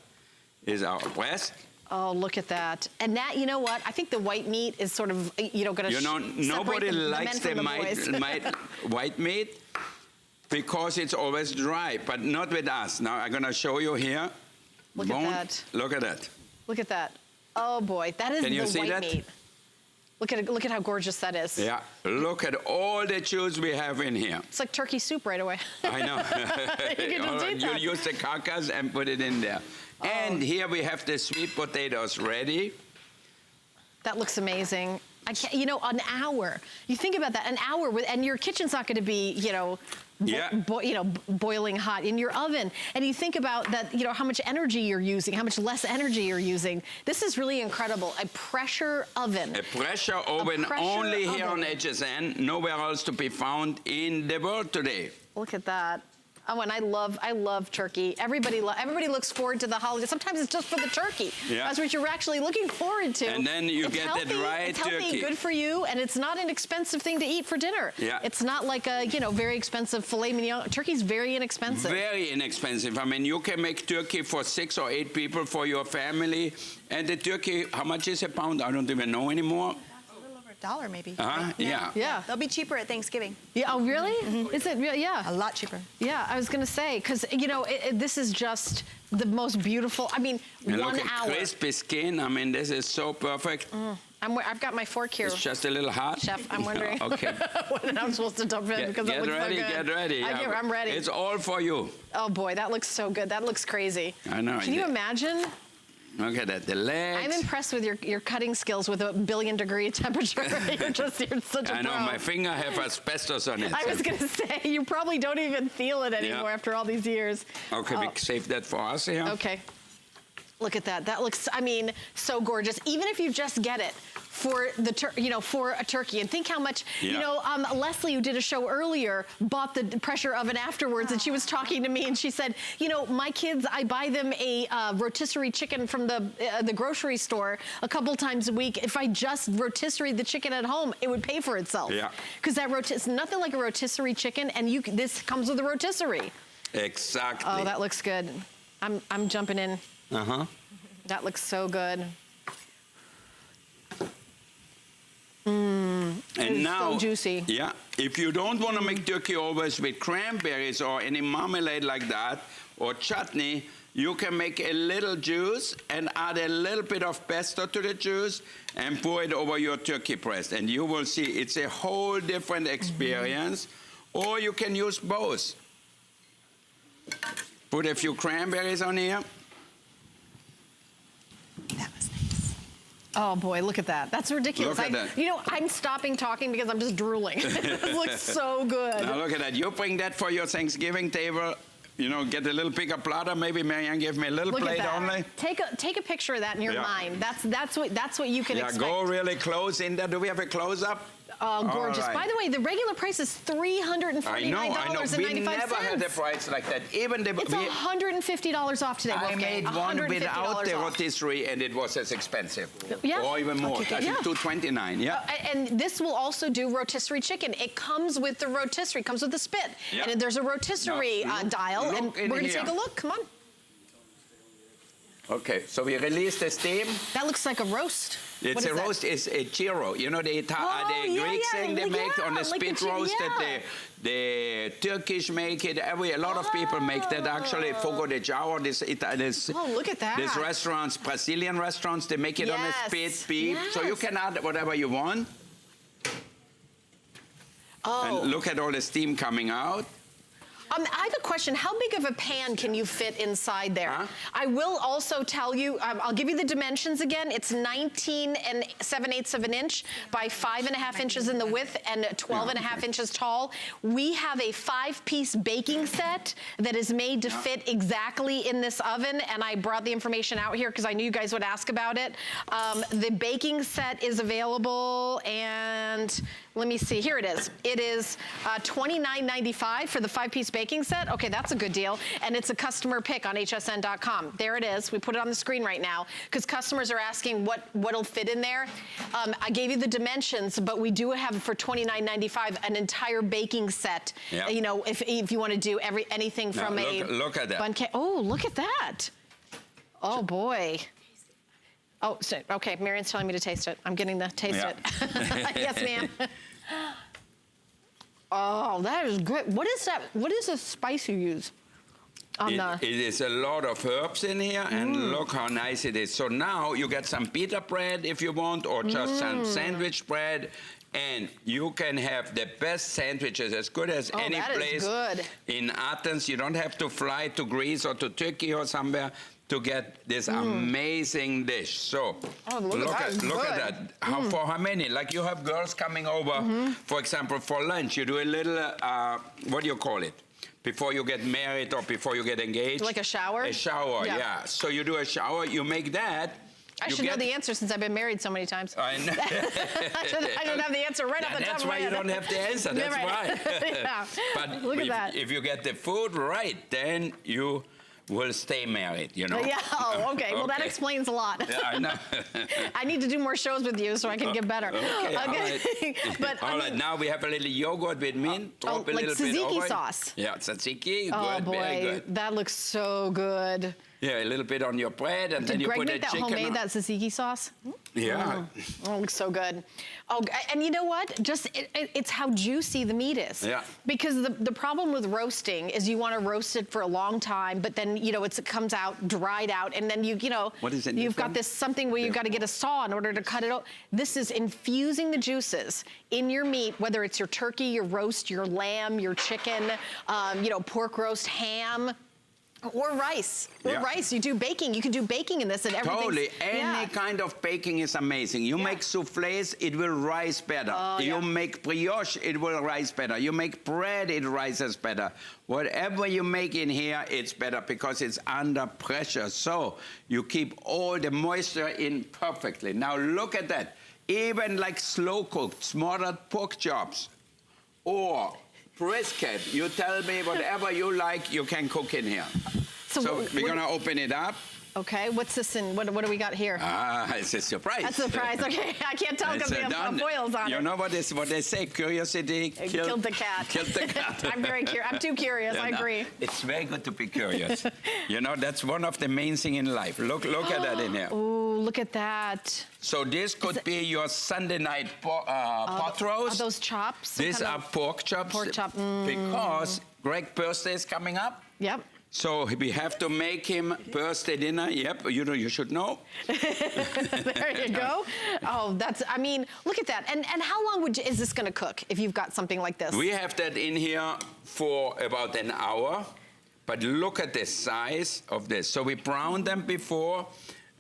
is our breast. Oh, look at that. And that, you know what? I think the white meat is sort of, going to nobody likes the white meat because it's always dry, but not with us. Now, I'm going to show you here. Look at that. Look at that. Look at that. Oh, boy. That is the white meat. Look at how gorgeous that is. Yeah. Look at all the juice we have in here. It's like turkey soup right away. I know. You use the carcass and put it in there. Oh. And here we have the sweet potatoes ready. That looks amazing. An hour. You think about that, an hour, and your kitchen's not going to be, boiling hot in your oven. And you think about that, how much energy you're using, how much less energy you're using. This is really incredible. A pressure oven. A pressure oven only here on HSN, nowhere else to be found in the world today. Look at that. Oh, and I love turkey. Everybody looks forward to the holiday. Sometimes it's just for the turkey. Yeah. That's what you're actually looking forward to. And then you get the dry turkey. It's healthy, good for you, and it's not an expensive thing to eat for dinner. Yeah. It's not like a, very expensive filet mignon. Turkey's very inexpensive. Very inexpensive. I mean, you can make turkey for 6 or 8 people for your family. And the turkey, how much is a pound? I don't even know anymore. $1 maybe. Yeah. They'll be cheaper at Thanksgiving. Yeah. Oh, really? Mm-hmm. Is it real? Yeah. A lot cheaper. Yeah, I was going to say, because, this is just the most beautiful, and 1 look at hour. Crispy skin. I mean, this is so perfect. I've got my fork here. It's just a little hot. Chef, I'm wondering okay. when I'm supposed to dump it because it looks so good. Get ready. Yeah. I'm ready. It's all for you. Oh, boy, that looks so good. That looks crazy. I know. Can you imagine? Look at that, the legs. I'm impressed with your cutting skills with a 1 billion degree temperature. You're such a pro. I know, my finger have asbestos on it. I was going to say, you probably don't even feel it anymore after all these years. Okay, we save that for us here. Okay. Look at that. That looks, so gorgeous. Even if you just get it for for a turkey, and think how much, Leslie, who did a show earlier, bought the pressure oven afterwards, and she was talking to me, and she said, my kids, I buy them a rotisserie chicken from the grocery store a couple times a week. If I just rotisserie the chicken at home, it would pay for itself. Yeah. Because it's nothing like a rotisserie chicken, and this comes with a rotisserie. Exactly. Oh, that looks good. I'm jumping in. Uh-huh. That looks so good. And now, so juicy. Yeah, if you don't want to make turkey always with cranberries or any marmalade like that, or chutney, you can make a little juice and add a little bit of pesto to the juice and pour it over your turkey breast. And you will see it's a whole different experience. Or you can use both. Put a few cranberries on here. That was nice. Oh boy, look at that. That's ridiculous. Look at that. You know, I'm stopping talking because I'm just drooling. It looks so good. Now look at that. You bring that for your Thanksgiving table. You know, get a little bigger platter. Maybe Marianne gave me a little plate only. Take a picture of that in your mind. That's what you can expect. Go really close in there. Do we have a close up? Gorgeous. Right. By the way, the regular price is $349.95. I know. We never had a price like that. Even it's $150 off today. I made one without the rotisserie, and it was as expensive. Yeah. Or even more. Okay, I think $229. Yeah. And this will also do rotisserie chicken. It comes with the rotisserie. It comes with the spit. Yeah. And there's a rotisserie dial. And we're going to take a look. Come on. Okay, so we release the steam. That looks like a roast. It's a roast. It's a gyro. You know the Greeks thing they make on the spit roast that the Turkish make it. A lot of people make that actually. Fogo de Chao. This look at that. These restaurants, Brazilian restaurants, they make it on a spit beef. So you can add whatever you want. And look at all the steam coming out. I have a question. How big of a pan can you fit inside there? I will also tell you, I'll give you the dimensions again. It's 19 7/8 of an inch by 5.5 inches in the width and 12.5 inches tall. We have a 5-piece baking set that is made to fit exactly in this oven, and I brought the information out here because I knew you guys would ask about it. The baking set is available, and let me see. Here it is. It is $29.95 for the 5-piece baking set. Okay, that's a good deal. And it's a customer pick on hsn.com. There it is. We put it on the screen right now because customers are asking what'll fit in there. I gave you the dimensions, but we do have for $29.95 an entire baking set. Yep. You know, if you want to do anything from look at that. Bun cake. Oh, look at that. Oh boy. Oh, so, okay, Marianne's telling me to taste it. I'm getting the taste it. Yes, ma'am. Oh, that is good. What is that? What is the spice you use? It is a lot of herbs in here, and look how nice it is. So now you get some pita bread if you want, or just some sandwich bread, and you can have the best sandwiches, as good as any place in Athens. You don't have to fly to Greece or to Turkey or somewhere to get this amazing dish. So look at that. For how many? Like you have girls coming over, for example, for lunch. You do a little, what do you call it? Before you get married or before you get engaged. Like a shower? A shower, yeah. So you do a shower, you make that. I should know the answer since I've been married so many times. I know. I don't have the answer right off the top of my head. That's why you don't have the answer. That's why. Yeah. But look at that. If you get the food right, then you will stay married, you know. Yeah, okay. Well, that explains a lot. Yeah, I know. I need to do more shows with you so I can get better. Okay. All right. But all right, now we have a little yogurt with mint. Drop a little bit over. Tzatziki sauce. Yeah, tzatziki. Oh, good, boy. very good. That looks so good. Yeah, a little bit on your bread, and then you put the chicken on. Did Greg make that homemade, that tzatziki sauce? Yeah. Oh, it looks so good. Oh, and you know what? Just, it's how juicy the meat is. Yeah. Because the problem with roasting is you want to roast it for a long time, but then, you know, it comes out dried out, and then you know, what is it you've got this something where you've got to get a saw in order to cut it out. This is infusing the juices in your meat, whether it's your turkey, your roast, your lamb, your chicken, you know, pork roast, ham, or rice. Rice. You do baking. You can do baking in this, and everything. Totally. Any kind of baking is amazing. You make soufflés, it will rise better. You make brioche, it will rise better. You make bread, it rises better. Whatever you make in here, it's better because it's under pressure. So you keep all the moisture in perfectly. Now look at that. Even like slow-cooked, smothered pork chops, or brisket, you tell me whatever you like, you can cook in here. So we're going to open it up. Okay, what's this in? What do we got here? It's a surprise. That's a surprise, okay. I can't tell because we have foils on it. You know what they say, curiosity killed the cat. Killed the cat. I'm too curious, I agree. It's very good to be curious. You know, that's one of the main things in life. Look at that in here. Oh, look at that. So this could be your Sunday night pot roast. Are those chops? These are pork chops. Pork chop. Because Greg's birthday is coming up. Yep. So we have to make him birthday dinner. Yep, you should know. There you go. Oh, I mean, look at that. And how long is this going to cook if you've got something like this? We have that in here for about an hour. But look at the size of this. So we browned them before,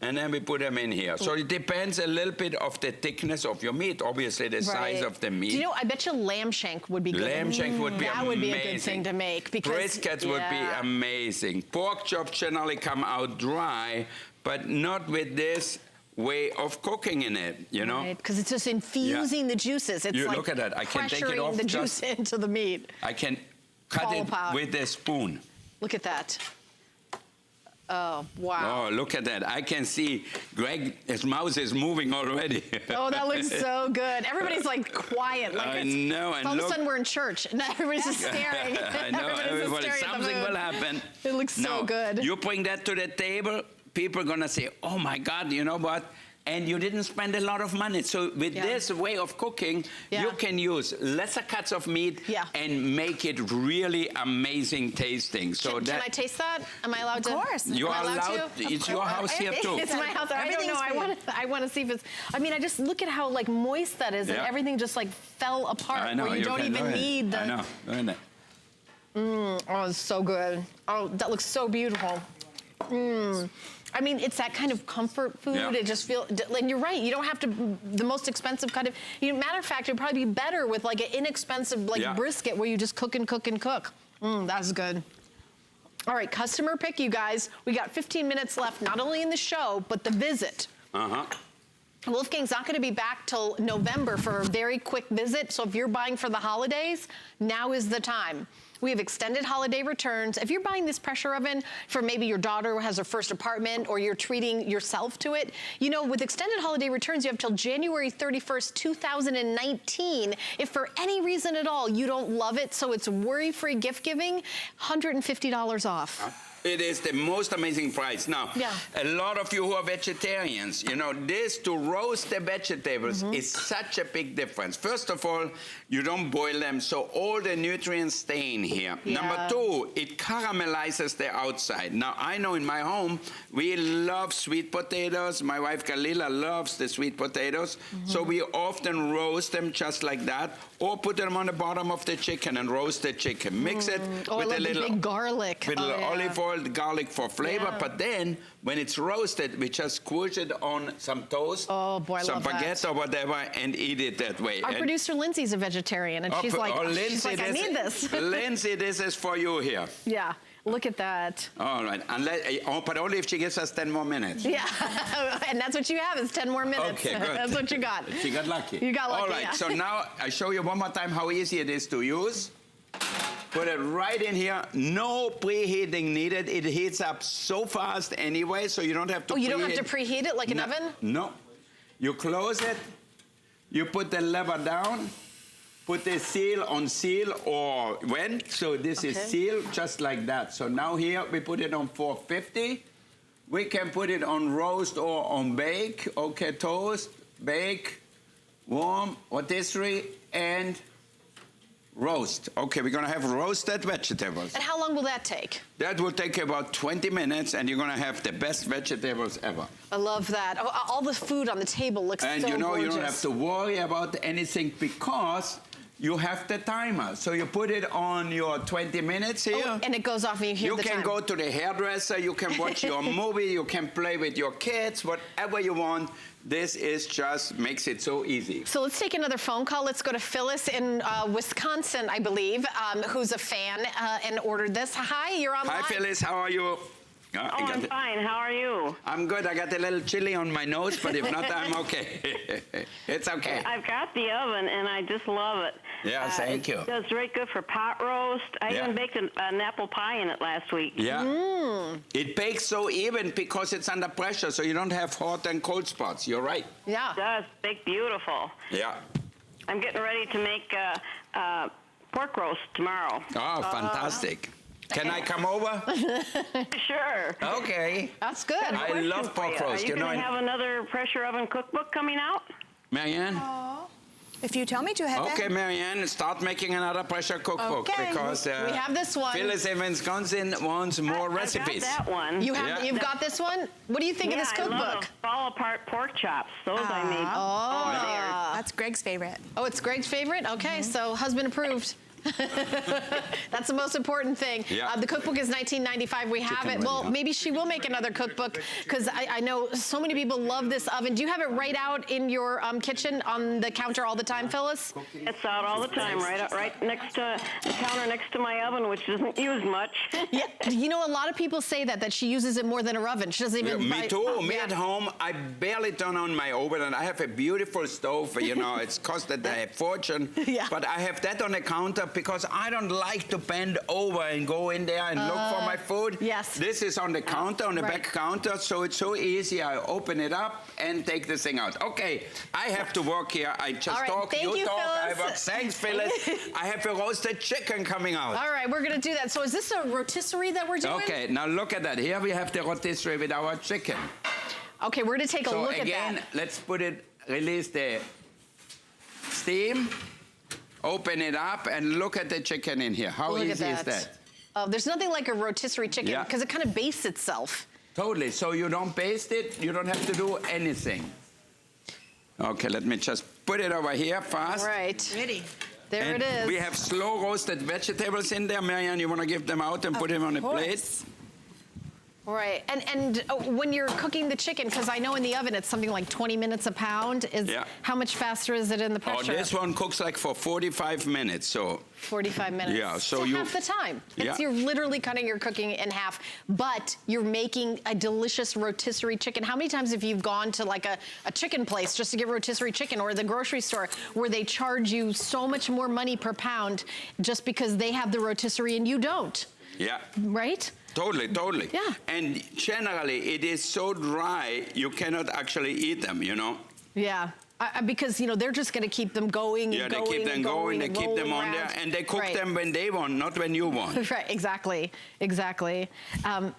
and then we put them in here. So it depends a little bit of the thickness of your meat, obviously the size of the meat. Do you know, I bet you lamb shank would be good. Lamb shank would be amazing. That would be a good thing to make. Because, brisket would be amazing. Pork chops generally come out dry, but not with this way of cooking in it, you know? Because it's just infusing the juices. It's like look at that. I can take it off the juice into the meat. I can cut it with a spoon. Look at that. Oh, wow. Oh, look at that. I can see Greg, his mouth is moving already. Oh, that looks so good. Everybody's like quiet. Like I know. And all of a sudden we're in church and everybody's just staring. I know. Something will happen. It looks so good. You bring that to the table, people are going to say, oh, my God, you know what? And you didn't spend a lot of money. So with this way of cooking, you can use lesser cuts of meat and make it really amazing tasting. So can I taste that? Am I allowed to? Of course. You are allowed. It's your house here too. It's my house. I don't know. I want to see if it's. I mean, I just look at how like moist that is, and everything just like fell apart. I know. Where you don't even need the. I know. Isn't it? Oh, it's so good. Oh, that looks so beautiful. I mean, it's that kind of comfort food. It just feels, and you're right, you don't have to, the most expensive kind of, matter of fact, it'd probably be better with like an inexpensive like brisket where you just cook and cook and cook. That's good. All right, customer pick, you guys. We got 15 minutes left, not only in the show, but the visit. Wolfgang's not going to be back till November for a very quick visit, so if you're buying for the holidays, now is the time. We have extended holiday returns. If you're buying this pressure oven for maybe your daughter who has her first apartment or you're treating yourself to it, with extended holiday returns, you have till January 31st, 2019. If for any reason at all you don't love it, so it's worry-free gift giving, $150 off. It is the most amazing price. Now, a lot of you who are vegetarians, this to roast the vegetables is such a big difference. First of all, you don't boil them, so all the nutrients stay in here. Number two, it caramelizes the outside. Now, I know in my home, we love sweet potatoes. My wife, Galila, loves the sweet potatoes. So we often roast them just like that, or put them on the bottom of the chicken and roast the chicken. Mix it with a little big garlic. With olive oil, garlic for flavor, but then when it's roasted, we just squish it on some toast, some baguette or whatever, and eat it that way. Our producer Lindsay's a vegetarian, and she's like, Lindsay, I need this. Lindsay, this is for you here. Yeah. Look at that. All right. But only if she gives us 10 more minutes. Yeah. And that's what you have is 10 more minutes. Okay, good. That's what you got. She got lucky. You got lucky. All right. So now I show you one more time how easy it is to use. Put it right in here. No preheating needed. It heats up so fast anyway, so you don't have to preheat. You don't have to preheat it like an oven? No. You close it. You put the lever down. Put the seal on seal or vent. So this is sealed just like that. So now here we put it on 450. We can put it on roast or on bake. Okay, toast, bake, warm, rotisserie, and roast. Okay, we're gonna have roasted vegetables. And how long will that take? That will take about 20 minutes, and you're gonna have the best vegetables ever. I love that. All the food on the table looks so gorgeous. And you don't have to worry about anything because you have the timer. So you put it on your 20 minutes here. And it goes off and you hear the time. You can go to the hairdresser, you can watch your movie, you can play with your kids, whatever you want. This is just makes it so easy. So let's take another phone call. Let's go to Phyllis in Wisconsin, I believe, who's a fan and ordered this. Hi, you're on Hi, live. Phyllis, how are you? I'm fine. How are you? I'm good. I got a little chili on my nose, but if not, I'm okay. It's okay. I've got the oven, and I just love it. Yeah, thank you. It does very good for pot roast. I even baked an apple pie in it last week. Yeah. It bakes so even because it's under pressure, so you don't have hot and cold spots. You're right. Yeah. It does. Bake beautiful. Yeah. I'm getting ready to make pork roast tomorrow. Oh, fantastic. Can I come over? Sure. Okay. That's good. I love pork roast. Are you going to have another pressure oven cookbook coming out? Marianne? If you tell me to, head Okay, Marianne, start making another pressure cookbook because we have this one. Phyllis in Wisconsin wants more recipes. I got that one. You've got this one? What do you think of this cookbook? I love fall apart pork chops. Those I made. Oh, that's Greg's favorite. Oh, it's Greg's favorite? Okay, so husband approved. That's the most important thing. Yeah. The cookbook is $19.95. We have it. Well, maybe she will make another cookbook because I know so many people love this oven. Do you have it right out in your kitchen on the counter all the time, Phyllis? It's out all the time, right next to the counter next to my oven, which isn't used much. Yeah, you know, a lot of people say that she uses it more than a oven. She doesn't even. Me too. Me at home, I barely turn on my oven, and I have a beautiful stove. You know, it's costed a fortune. Yeah. But I have that on the counter because I don't like to bend over and go in there and look for my food. Yes. This is on the counter, on the back counter, so it's so easy. I open it up and take the thing out. Okay, I have to work here. I just talk, you talk, I work. Thanks, Phyllis. I have a roasted chicken coming out. All right, we're going to do that. So is this a rotisserie that we're doing? Okay, now look at that. Here we have the rotisserie with our chicken. Okay, we're going to take a look at that. So again, let's put it, release the steam. Open it up and look at the chicken in here. How easy is that? There's nothing like a rotisserie chicken because it kind of bastes itself. Totally. So you don't baste it. You don't have to do anything. Okay, let me just put it over here fast. Right. Ready. There it is. We have slow roasted vegetables in there. Marianne, you want to give them out and put them on a plate? Right, and when you're cooking the chicken, because I know in the oven it's something like 20 minutes a pound. How much faster is it in the pressure? Oh, this one cooks like for 45 minutes, so. 45 minutes. Yeah, so half the time. You're literally cutting your cooking in half, but you're making a delicious rotisserie chicken. How many times have you gone to like a chicken place just to get rotisserie chicken, or the grocery store where they charge you so much more money per pound just because they have the rotisserie and you don't? Yeah. Right? Totally, totally. Yeah. And generally, it is so dry, you cannot actually eat them, you know? Yeah. Because, you know, they're just going to keep them going and going. Yeah, they keep them going, they keep them on there, and they cook them when they want, not when you want. Right, exactly, exactly. I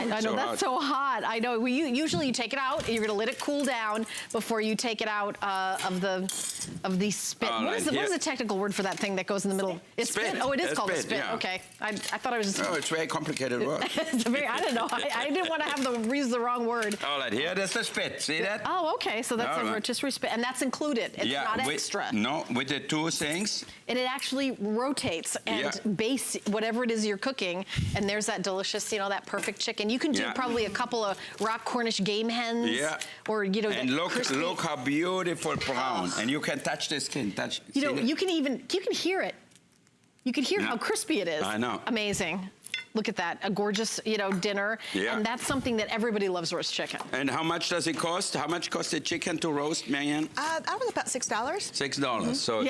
know so that's so hot. I know. Usually you take it out. You're going to let it cool down before you take it out of the spit. What is the technical word for that thing that goes in the middle? It's spit. Oh, it is called a spit. Yeah. Okay. I thought I was just. Oh, it's very complicated word. I don't know. I didn't want to use the wrong word. All right. Here, there's the spit. See that? Oh, okay. So that's a rotisserie spit, and that's included. It's not extra. No, with the two things. And it actually rotates and base whatever it is you're cooking, and there's that delicious, you know, that perfect chicken. You can do probably a couple of rock Cornish game hens. Yeah. Or, you know, and look how beautiful brown. And you can touch the skin. You know, you can hear it. You can hear how crispy it is. I know. Amazing. Look at that, a gorgeous, you know, dinner. Yeah. And that's something that everybody loves, roast chicken. And how much does it cost? How much costs the chicken to roast, Marianne? That was about $6. $6. So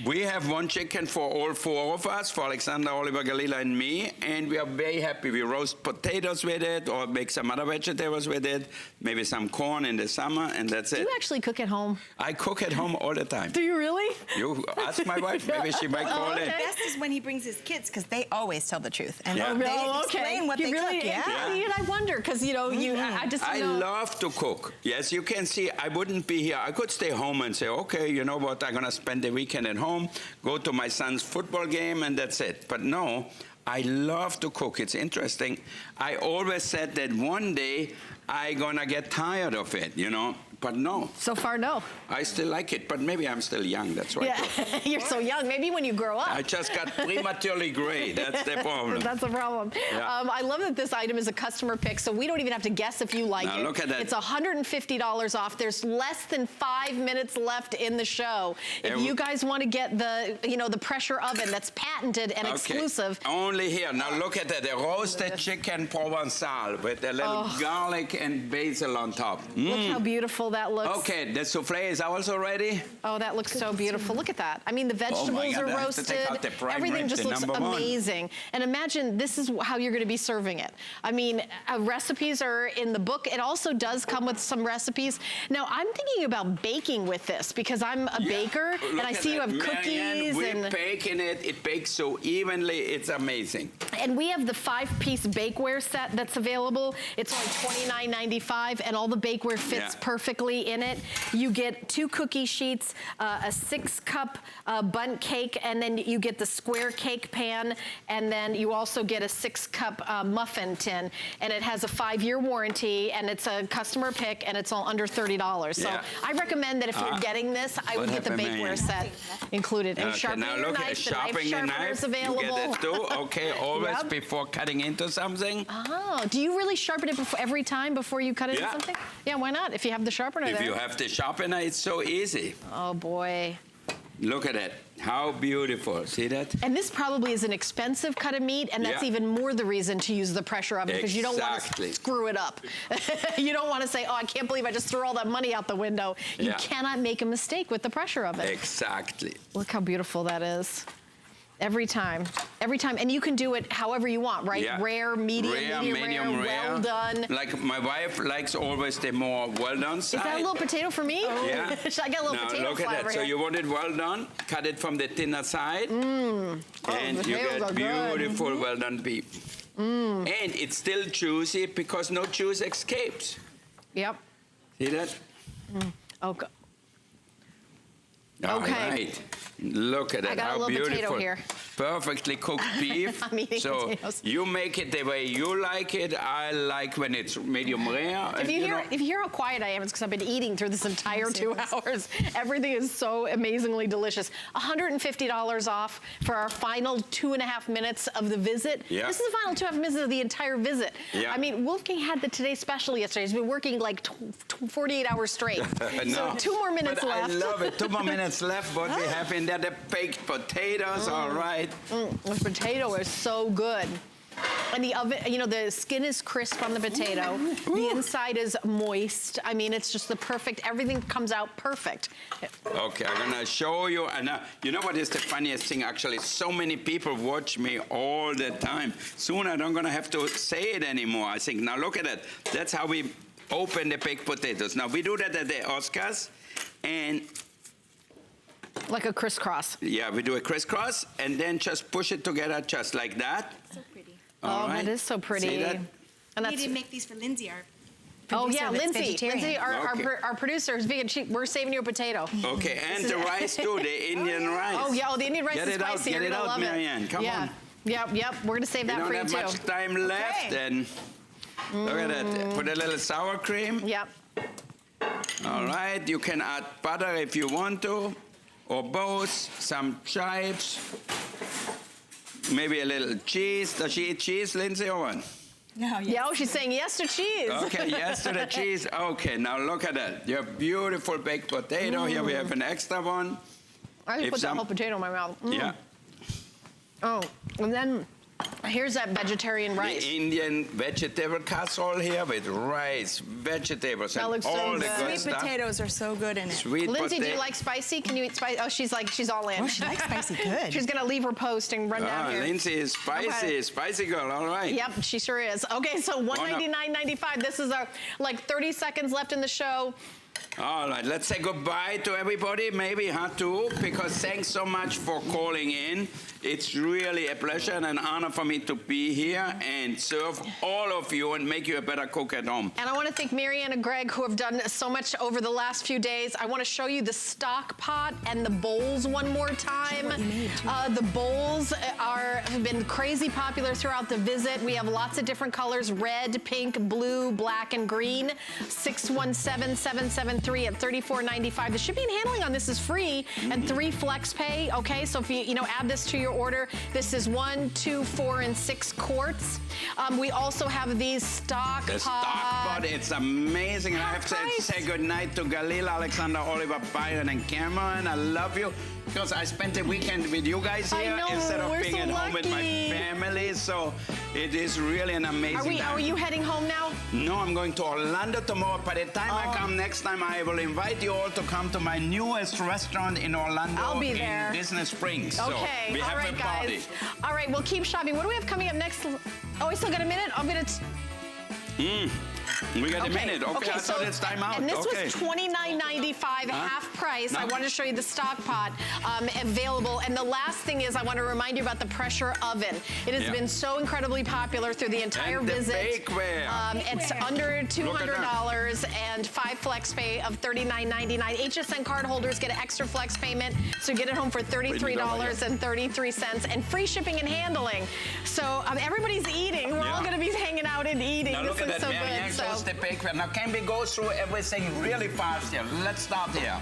we have one chicken for all four of us, for Alexander, Oliver, Galila, and me, and we are very happy. We roast potatoes with it, or make some other vegetables with it, maybe some corn in the summer, and that's it. Do you actually cook at home? I cook at home all the time. Do you really? You ask my wife, maybe she might call in. The best is when he brings his kids, because they always tell the truth. And Yeah. they explain what they cook. And I wonder, because, you know, I love to cook. Yes, you can see, I wouldn't be here. I could stay home and say, okay, you know what, I'm going to spend the weekend at home, go to my son's football game, and that's it. But no, I love to cook. It's interesting. I always said that one day I'm going to get tired of it, you know. But no. So far, no. I still like it, but maybe I'm still young, that's why. Yeah, you're so young. Maybe when you grow up. I just got prematurely gray. That's the problem. That's the problem. Yeah. I love that this item is a customer pick, so we don't even have to guess if you like it. Look at that. It's $150 off. There's less than 5 minutes left in the show. If you guys want to get the, you know, the pressure oven that's patented and exclusive. Only here. Now look at that. The roasted chicken Provençal with a little garlic and basil on top. Look how beautiful that looks. Okay, the souffle is also ready. Oh, that looks so beautiful. Look at that. I mean, the vegetables are roasted. Everything just looks amazing. And imagine this is how you're going to be serving it. I mean, recipes are in the book. It also does come with some recipes. Now, I'm thinking about baking with this because I'm a baker, and I see you have cookies. We're baking it. It bakes so evenly. It's amazing. And we have the 5-piece bakeware set that's available. It's only $29.95, and all the bakeware fits perfectly perfectly in it. You get 2 cookie sheets, a 6-cup bundt cake, and then you get the square cake pan, and then you also get a 6-cup muffin tin, and it has a 5-year warranty, and it's a customer pick, and it's all under $30. So I recommend that if you're getting this, I would get the bakeware set included. And sharpening your knife, the knife sharpener is available. You get it too? Okay, always before cutting into something. Oh, do you really sharpen it every time before you cut into something? Yeah, why not? If you have the sharpener there. If you have the sharpener, it's so easy. Oh, boy. Look at it. How beautiful. See that? And this probably is an expensive cut of meat, and that's even more the reason to use the pressure oven, because you don't want to screw it up. You don't want to say, oh, I can't believe I just threw all that money out the window. You cannot make a mistake with the pressure oven. Exactly. Look how beautiful that is. Every time, and you can do it however you want, right? Yeah. Rare, medium rare, well done. Like my wife likes always the more well done side. Is that a little potato for me? Oh. Yeah. I got a little potato look at that. So you want it well done, cut it from the thinner side, and you get beautiful well done beef. And it's still juicy because no juice escapes. Yep. See that? Okay. All right. Look at that, how beautiful. Potato here. Perfectly cooked beef. I'm eating potatoes. You make it the way you like it. I like when it's medium rare. If you hear how quiet I am, it's because I've been eating through this entire 2 hours. Everything is so amazingly delicious. $150 off for our final 2.5 minutes of the visit. Yeah. This is the final 2.5 minutes of the entire visit. Yeah. I mean, Wolfgang had the Today Special yesterday. He's been working like 48 hours straight. So 2 more minutes left. I love it. 2 more minutes left. What we have in there, the baked potatoes, all right. The potato is so good. And the oven, you know, the skin is crisp on the potato. The inside is moist. I mean, it's just the perfect, everything comes out perfect. Okay, I'm gonna show you. And you know what is the funniest thing, actually? So many people watch me all the time. Soon I don't gonna have to say it anymore, I think. Now look at it. That's how we open the baked potatoes. Now we do that at the Oscars, and like a crisscross. Yeah, we do a crisscross, and then just push it together just like that. So pretty. All right. That is so pretty. See that? And we need to make these for Lindsay, our Oh yeah, Lindsay. Lindsay, our producer is vegan. We're saving you a potato. Okay, and the rice too, the Indian rice. Oh yeah, the Indian rice is spicy. Get it out, Marianne. Come on. Yep. We're gonna save that for you too. We don't have much time left, and look at that. Put a little sour cream. Yep. All right, you can add butter if you want to, or both. Some chives. Maybe a little cheese. Does she eat cheese, Lindsay, or what? No, yes. Yeah, oh, she's saying yes to cheese. Okay, yes to the cheese. Okay, now look at that. Your beautiful baked potato. Here we have an extra one. I just put that whole potato in my mouth. Yeah. Oh, and then here's that vegetarian rice. The Indian vegetable casserole here with rice, vegetables, that and looks all so the good. good Sweet stuff. potatoes are so good in it. Sweet Lindsay, do you like spicy? Can you eat spicy? Oh, she's all in. Oh, she likes spicy good. She's gonna leave her post and run down here. Lindsay is spicy, spicy girl, all right. Yep, she sure is. Okay, so $199.95. This is our, like 30 seconds left in the show. All right, let's say goodbye to everybody, maybe, too, because thanks so much for calling in. It's really a pleasure and an honor for me to be here and serve all of you and make you a better cook at home. And I want to thank Marianne and Greg, who have done so much over the last few days. I want to show you the stock pot and the bowls one more time. The bowls have been crazy popular throughout the visit. We have lots of different colors: red, pink, blue, black, and green. 617-773 at $34.95. The shipping and handling on this is free, and 3 flex pay. Okay, so if you add this to your order, this is 1, 2, 4, and 6 quarts. We also have these stock pot. The stock pot, it's amazing. And I have to say goodnight to Galil, Alexander, Oliver, Byron, and Cameron. I love you because I spent the weekend with you guys here instead of being at home with my family. So it is really an amazing time. Are you heading home now? No, I'm going to Orlando tomorrow. By the time I come next time, I will invite you all to come to my newest restaurant in Orlando. I'll be there. In Disney Springs. Okay, so we have a party. Guys. All right, we'll keep shopping. What do we have coming up next? Oh, we still got a minute? I'm gonna... We got a minute. Okay, I thought it's time out. And this was $29.95, half price. I want to show you the stock pot available. And the last thing is I want to remind you about the pressure oven. It has been so incredibly popular through the entire visit. It's under $200 and 5 flex pay of $39.99. HSN card holders get an extra flex payment, so you get it home for $33.33 and free shipping and handling. So everybody's eating. We're all going to be hanging out and eating. Now look at that, Marianne shows the bakeware. Now can we go through everything really fast here? Let's start here.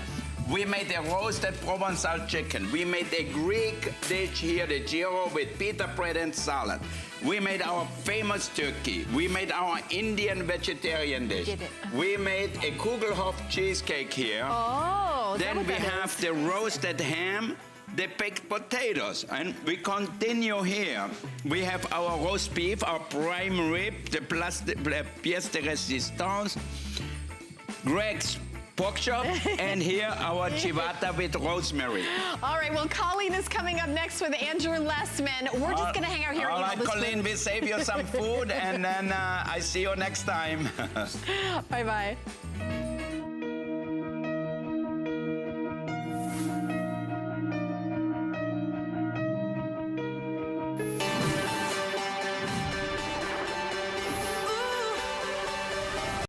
We made a roasted Provençal chicken. We made a Greek dish here, the gyro with pita bread and salad. We made our famous turkey. We made our Indian vegetarian dish. We made a Kugelhof cheesecake here. Oh, then we have the roasted ham, the baked potatoes, and we continue here. We have our roast beef, our prime rib, the pièce de résistance, Greg's pork chop, and here our chivata with rosemary. All right, well, Colleen is coming up next with Andrew Lessman. We're just going to hang out here and eat all this Colleen, we save you some food, and then I see you next time. Bye-bye.